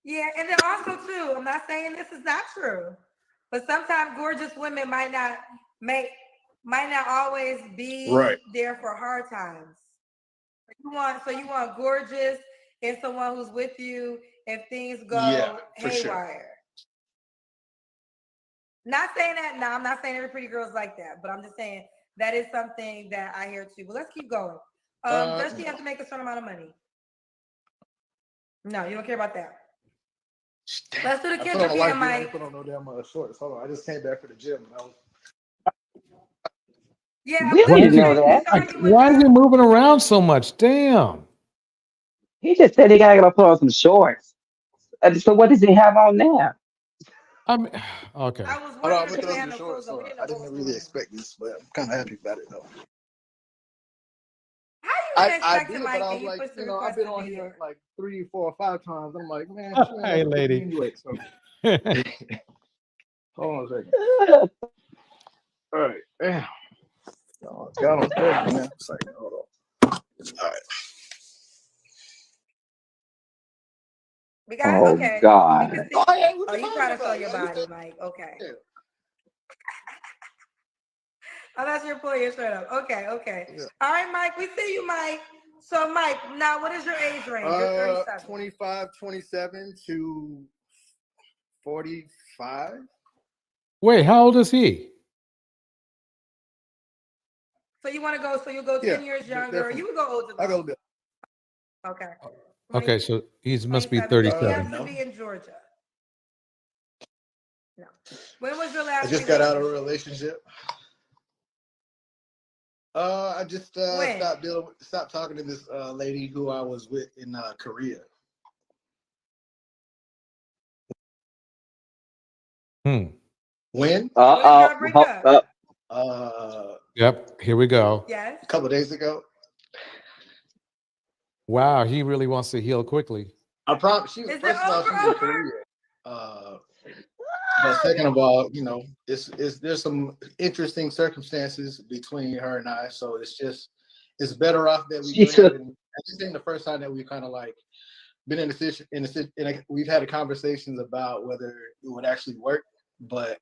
Yeah, and then also too, I'm not saying this is not true, but sometimes gorgeous women might not always be there for hard times. You want gorgeous and someone who's with you if things go
for sure.
haywire. Not saying that. No, I'm not saying every pretty girl's like that, but I'm just saying that is something that I hear too. But let's keep going. Does she have to make a certain amount of money? No, you don't care about that. Let's do the Kendrick again, Mike.
I put on no damn shorts. Hold on, I just came back from the gym.
Yeah,
We didn't know that.
Why is he moving around so much? Damn.
He just said he gotta put on some shorts. So what does he have on there?
Okay.
I was
Hold on, I'm
wondering if
gonna
they
throw
had
some
no
shorts.
clothes on. We
I
didn't know
didn't really expect this, but I'm kind of happy about it though.
How you
I
expect
did,
Mike,
but I
and
was
you
like,
push the
I've
request
been
to
on
be
here
there?
like 3, 4, 5 times. I'm like, man,
Hey, lady.
anyway. So hold on a second. All right, damn. Got on there, man. It's like, hold on. All right.
We got
Oh
okay.
God.
We can see.
Oh, yeah, what
Oh, you
talking
trying to
about?
show your
Yeah,
body, Mike? Okay.
Yeah.
Unless you're pulling your shirt up. Okay.
Yeah.
All right, Mike. We see you, Mike. So, Mike, now what is your age range? You're 37.
25, 27 to 45.
Wait, how old is he?
So you want to go? So you'll go 10 years younger.
Definitely.
You would go older.
I go bit.
Okay.
Okay, so he must be
27. He
37.
has to be in Georgia. No. When was your last?
I just got out of a relationship. I just stopped talking to this lady who I was with in Korea. When?
Yep, here we go.
Yes.
A couple of days ago.
Wow, he really wants to heal quickly.
I promise. She first of all, she's in Korea. But second of all, there's some interesting circumstances between her and I. So it's better off that we. I just think the first time that we kind of like been in a situation, we've had conversations about whether it would actually work. But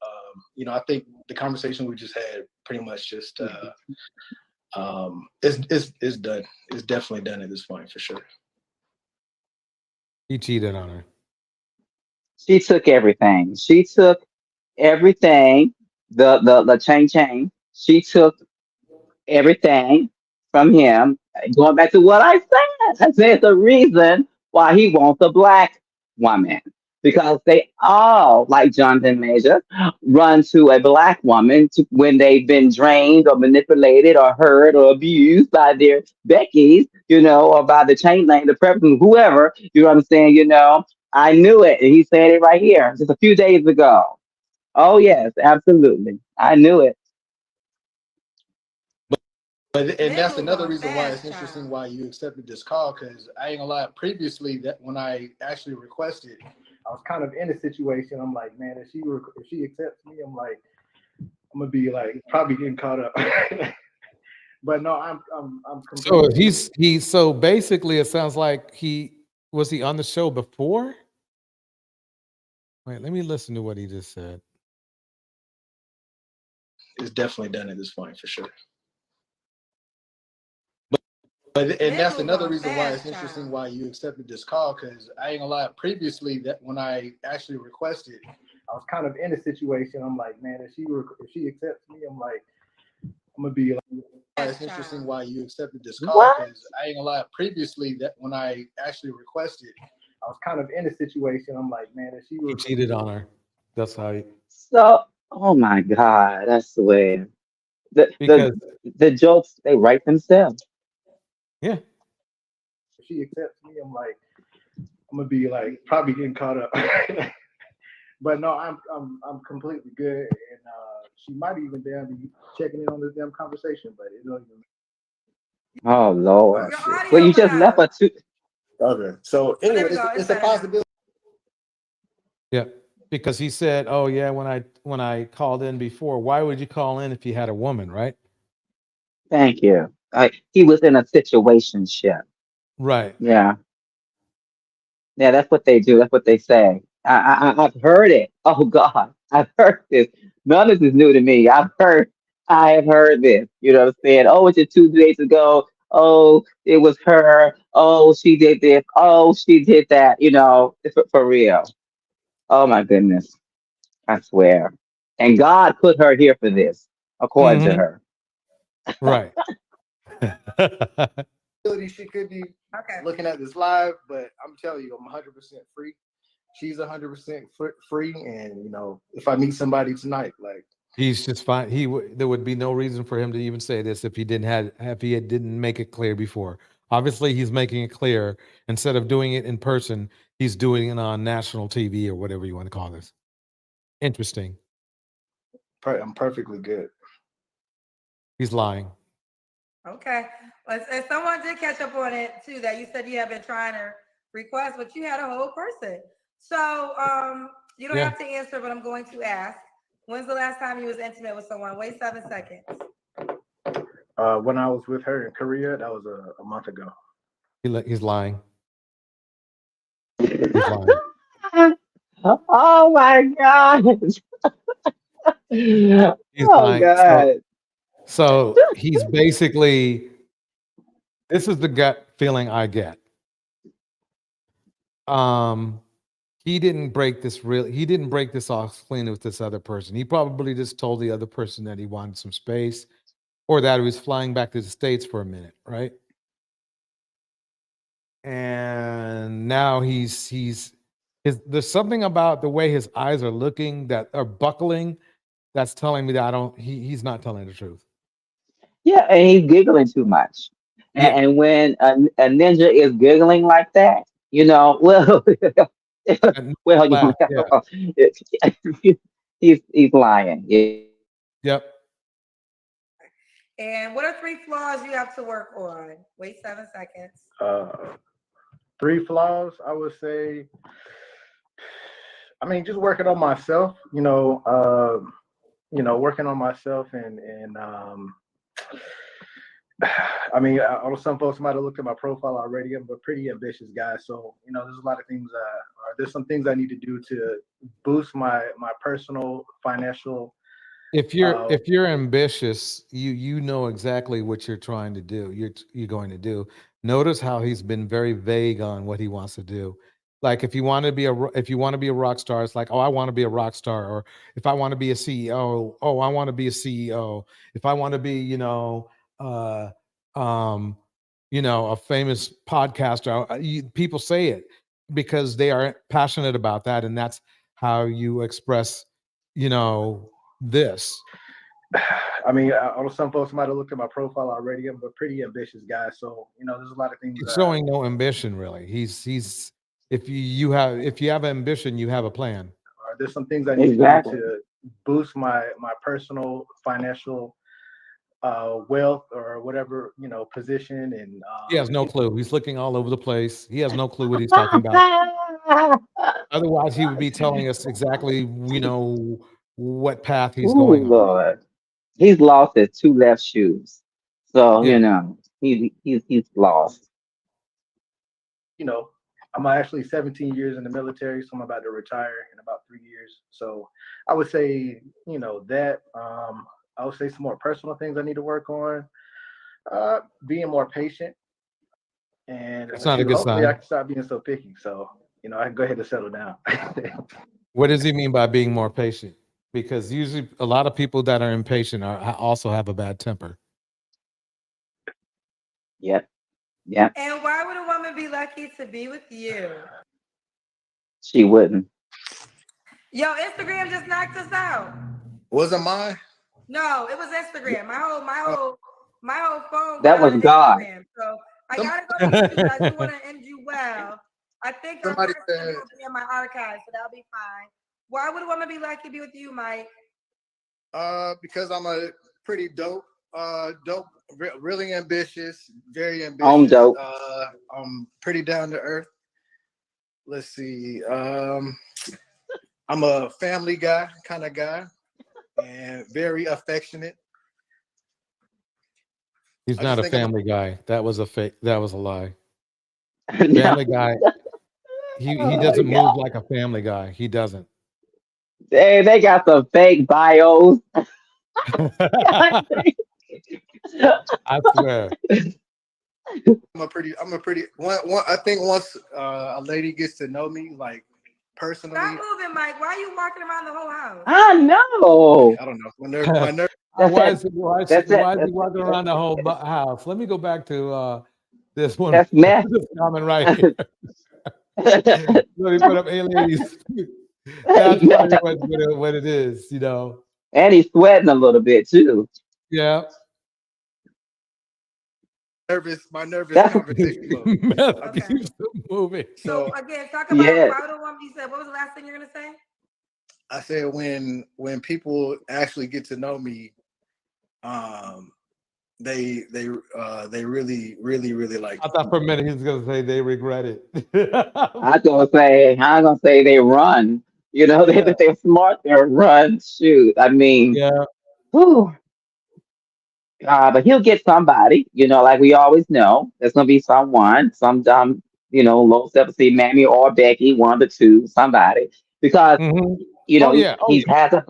I think the conversation we just had pretty much just it's done. It's definitely done at this point for sure.
He cheated on her.
She took everything. She took everything. The chain. She took everything from him. Going back to what I said the reason why he wants a black woman. Because they all, like Jonathan Major, run to a black woman when they've been drained or manipulated or hurt or abused by their Beckys, or by the chain lane, the preppers, whoever, you know what I'm saying, I knew it. And he said it right here just a few days ago. Oh, yes, absolutely. I knew it.
And that's another reason why it's interesting why you accepted this call, because I ain't gonna lie, previously that when I actually requested, I was kind of in a situation. I'm like, man, if she accepts me, I'm like, I'm gonna be like probably getting caught up. But no, I'm
So so basically it sounds like he on the show before? Wait, let me listen to what he just said.
It's definitely done at this point for sure. And that's another reason why it's interesting why you accepted this call, because I ain't gonna lie, previously that when I actually requested, I was kind of in a situation. I'm like, man, if she accepts me, I'm like, I'm gonna be like, it's interesting why you accepted this call, because I ain't gonna lie, previously that when I actually requested, I was kind of in a situation. I'm like, man, if
He cheated on her. That's how he.
So, oh my God, I swear.
Because
The jokes, they write themselves.
Yeah.
If she accepts me, I'm like, I'm gonna be like probably getting caught up. But no, I'm completely good, and she might even be checking in on this damn conversation, but it don't even.
Oh Lord. Well, you just left her too.
Okay, so anyway, it's a possibility.
Yeah, because he said, "Oh yeah, when I called in before, why would you call in if you had a woman, right?"
Thank you. He was in a situationship.
Right.
Yeah. Yeah, that's what they do. That's what they say. I've heard it. Oh God, I've heard this. None of this is new to me. I have heard this. You know what I'm saying? Oh, it's just 2 days ago. Oh, it was her. Oh, she did this. Oh, she did that. It's for real. Oh my goodness. I swear. And God put her here for this, according to her.
Right.
She could be looking at this live, but I'm telling you, I'm 100% free. She's 100% free, and if I meet somebody tonight, like
He's just fine. There would be no reason for him to even say this if he didn't make it clear before. Obviously, he's making it clear. Instead of doing it in person, he's doing it on national TV or whatever you want to call this. Interesting.
I'm perfectly good.
He's lying.
Okay. Well, and someone did catch up on it too, that you said you have been trying to request, but you had a whole person. So you don't have to answer, but I'm going to ask. When's the last time you was intimate with someone? Wait 7 seconds.
When I was with her in Korea, that was a month ago.
He's lying. He's lying.
Oh my God.
He's lying.
God.
So he's basically, this is the gut feeling I get. He didn't break this off clean with this other person. He probably just told the other person that he wanted some space, or that he was flying back to the States for a minute, right? And now there's something about the way his eyes are looking that are buckling that's telling me that he's not telling the truth.
Yeah, and he's giggling too much. And when a ninja is giggling like that, well, He's lying. Yeah.
Yep.
And what are 3 flaws you have to work on? Wait 7 seconds.
3 flaws, I would say. I mean, just working on myself. Working on myself and I mean, I know some folks might have looked at my profile already. I'm a pretty ambitious guy, so there's a lot of things. There's some things I need to do to boost my personal financial.
If you're ambitious, you know exactly what you're trying to do. You're going to do. Notice how he's been very vague on what he wants to do. Like if you want to be if you want to be a rock star, it's like, oh, I want to be a rock star. Or if I want to be a CEO, oh, I want to be a CEO. If I want to be, uh, um, a famous podcaster, people say it because they are passionate about that, and that's how you express, this.
I mean, I know some folks might have looked at my profile already. I'm a pretty ambitious guy, so there's a lot of things.
He's showing no ambition, really. He's if you have ambition, you have a plan.
There's some things I need
Exactly.
to do to boost my personal financial wealth or whatever position and
He has no clue. He's looking all over the place. He has no clue what he's talking about. Otherwise, he would be telling us exactly, what path he's
Ooh,
going on.
Lord. He's lost his 2 left shoes. So,
Yeah.
he's lost.
I'm actually 17 years in the military, so I'm about to retire in about 3 years. So I would say, that I would say some more personal things I need to work on. Being more patient, and
That's not a good
hopefully I
sign.
can stop being so picky. So I can go ahead and settle down.
What does he mean by being more patient? Because usually a lot of people that are impatient also have a bad temper.
Yep. Yep.
And why would a woman be lucky to be with you?
She wouldn't.
Yo, Instagram just knocked us out.
Wasn't mine?
No, it was Instagram. My whole phone
That
went out
was
of
God.
Instagram. So I gotta go to YouTube. I do want to end you well. I think our
Somebody
question
said-
will be in my archive, so that'll be fine. Why would a woman be lucky to be with you, Mike?
Because I'm a pretty dope, really ambitious, very ambitious.
I'm dope.
I'm pretty down to earth. Let's see. I'm a family guy, kind of guy, and very affectionate.
He's
I
not
just
a
think I'm
family guy. That was a fake. That was a lie.
No.
Family guy. He
Oh,
doesn't
God.
move like a family guy. He doesn't.
They got some fake bios.
I swear.
I'm a pretty. I think once a lady gets to know me, like personally,
Stop moving, Mike. Why are you walking around the whole house?
I know.
I don't know. My nerve.
Why
That's
is
That's it.
he walking around the whole house? Let me go back to this one.
That's meth.
This comment right here. Let me put up, hey ladies. That's probably what it is,
And he's sweating a little bit too.
Yeah.
My nervous
That's
conversation mode.
Meth keeps moving.
So again, talk about
Yes.
why would a woman. You said what was the last thing you're gonna say?
I said when people actually get to know me, they really like.
I thought for a minute he was gonna say they regret it.
I'm gonna say they run. They're smart, they run. Shoot. I mean,
Yeah.
whew. But he'll get somebody, like we always know. There's gonna be some dumb, low self-esteem Mammy or Becky, one of the two, somebody. Because
Mhm. Oh yeah. Oh
he
yeah.
has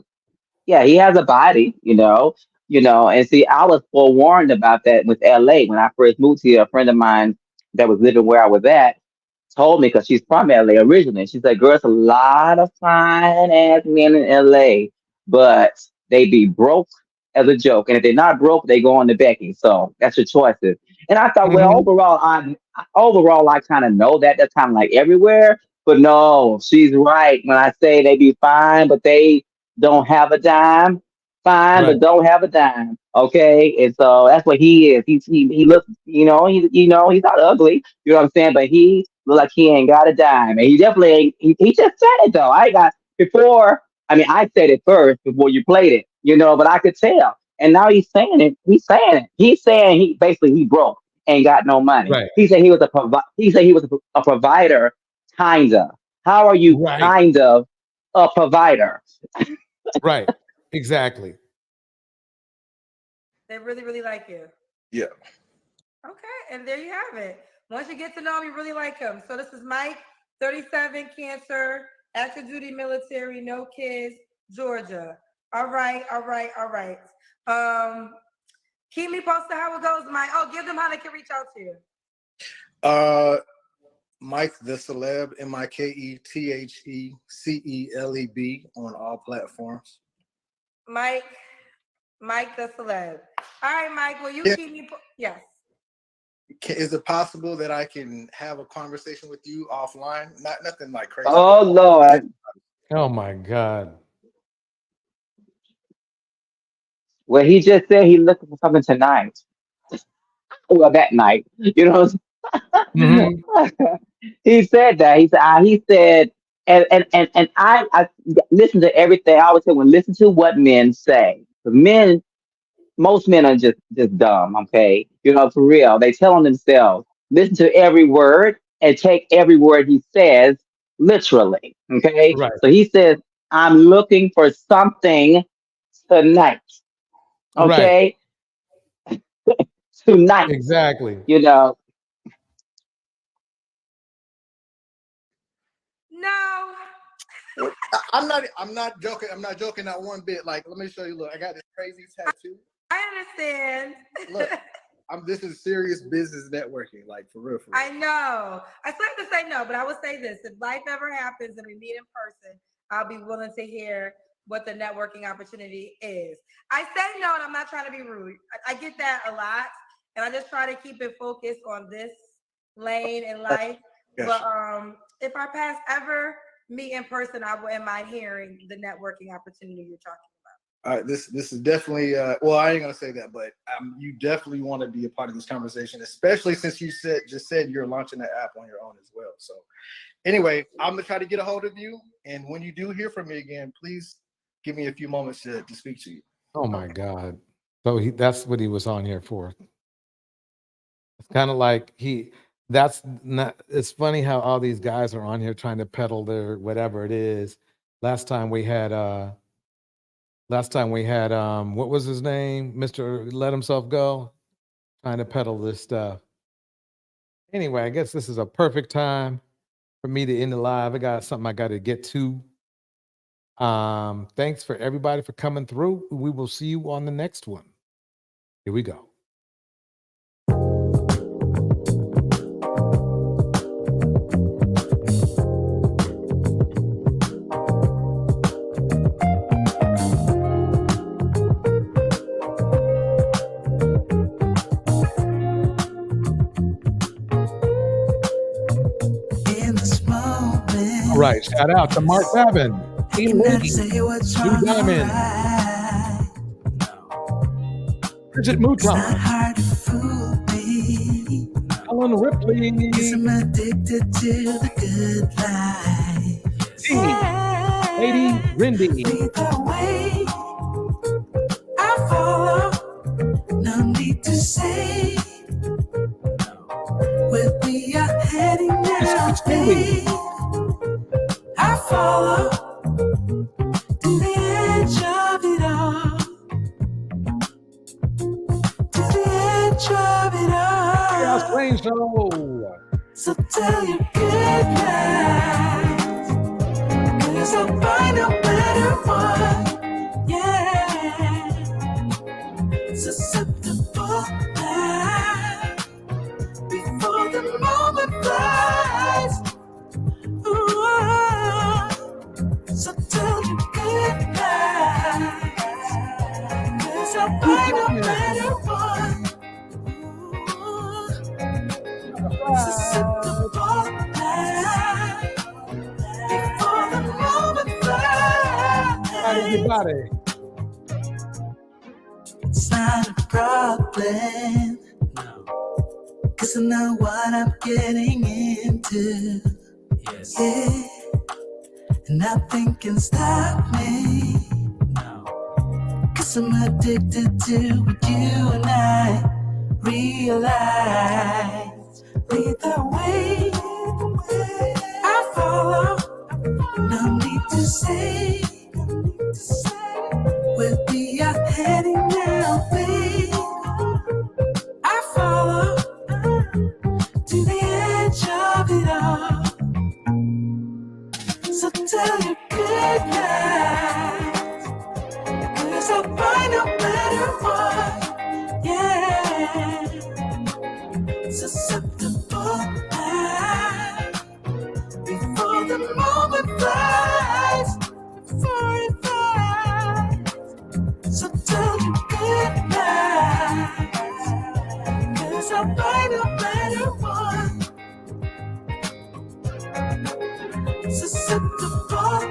he has a body, and see, I was forewarned about that with LA when I first moved here. A friend of mine that was living where I was at told me, because she's from LA originally. She said, "Girl, it's a lot of fine ass men in LA, but they be broke as a joke. And if they're not broke, they go on to Becky. So that's your choices." And I thought, well,
Mhm.
overall, I kind of know that. That's kind of like everywhere. But no, she's right when I say they be fine, but they don't have a dime. Fine,
Right.
but don't have a dime. Okay, and so that's what he is. He looks, he's not ugly. You know what I'm saying? But he look like he ain't got a dime, and he definitely ain't. He just said it though. I got before I mean, I said it first before you played it, but I could tell. And now he's saying it. He's saying it. He's saying he basically he broke, ain't got no money.
Right.
He said he was he said he was a provider, kinda. How are you
Right.
kind of a provider?
Right. Exactly.
They really, really like you.
Yeah.
Okay, and there you have it. Once you get to know him, you really like him. So this is Mike, 37, Cancer, active duty military, no kids, Georgia. All right. Keep me posted how it goes, Mike. Oh, give them how they can reach out to you.
Mike the Celeb, MikeTheCeleb on all platforms.
Mike the Celeb. All right, Mike. Will you keep me? Yes.
Is it possible that I can have a conversation with you offline? Nothing like crazy.
Oh Lord.
Oh my God.
Well, he just said he's looking for something tonight. Well, that night,
Mhm.
He said that. He said, and I listen to everything. I always say, when listen to what men say. The most men are just dumb. Okay, for real. They tell on themselves. Listen to every word and take every word he says literally. Okay,
Right.
so he says, "I'm looking for something tonight."
Right.
Okay, tonight.
Exactly.
No.
I'm not joking. I'm not joking not one bit. Like, let me show you. Look, I got this crazy tattoo.
I understand.
Look, this is serious business networking. Like, for real.
I know. I still have to say no, but I will say this. If life ever happens and we meet in person, I'll be willing to hear what the networking opportunity is. I say no, and I'm not trying to be rude. I get that a lot, and I just try to keep it focused on this lane in life.
Yes.
But if our paths ever meet in person, I wouldn't mind hearing the networking opportunity you're talking about.
All right, this is definitely well, I ain't gonna say that, but you definitely want to be a part of this conversation, especially since you just said you're launching the app on your own as well. So anyway, I'm gonna try to get a hold of you, and when you do hear from me again, please give me a few moments to speak to you.
Oh my God. So that's what he was on here for. It's kind of like it's funny how all these guys are on here trying to peddle their whatever it is. Last time we had what was his name? Mr. Let Himself Go, trying to peddle this stuff. Anyway, I guess this is a perfect time for me to end the live. I got something I got to get to. Thanks for everybody for coming through. We will see you on the next one. Here we go. All right, shout out to Mark Babin, Hey Lady, Blue Diamond, Bridget Mouton, Ellen Ripley,
I'm addicted to the good life.
T, Lady Rindy,
The way I follow, no need to say where we are heading now. Babe. I follow to the edge of it all, to the edge of it all.
Chaos Plain Show.
So tell your good lies, 'cause I'll find a better one. Yeah, susceptible now before the moment flies. Ooh, so tell your good lies, 'cause I'll find a better one. Susceptible now before the moment flies.
Everybody.
It's not a problem, no, 'cause I know what I'm getting into. Yes. Yeah. and nothing can stop me. Cause I'm addicted to what you and I realize. Lead the way, I follow. No need to say, we'll be out heading now, babe. I follow to the edge of it all. So tell you good night, 'cause I'll find no matter what, yeah. Susceptible now, before the moment flies, before it flies. So tell you good night, 'cause I'll find no matter what. Susceptible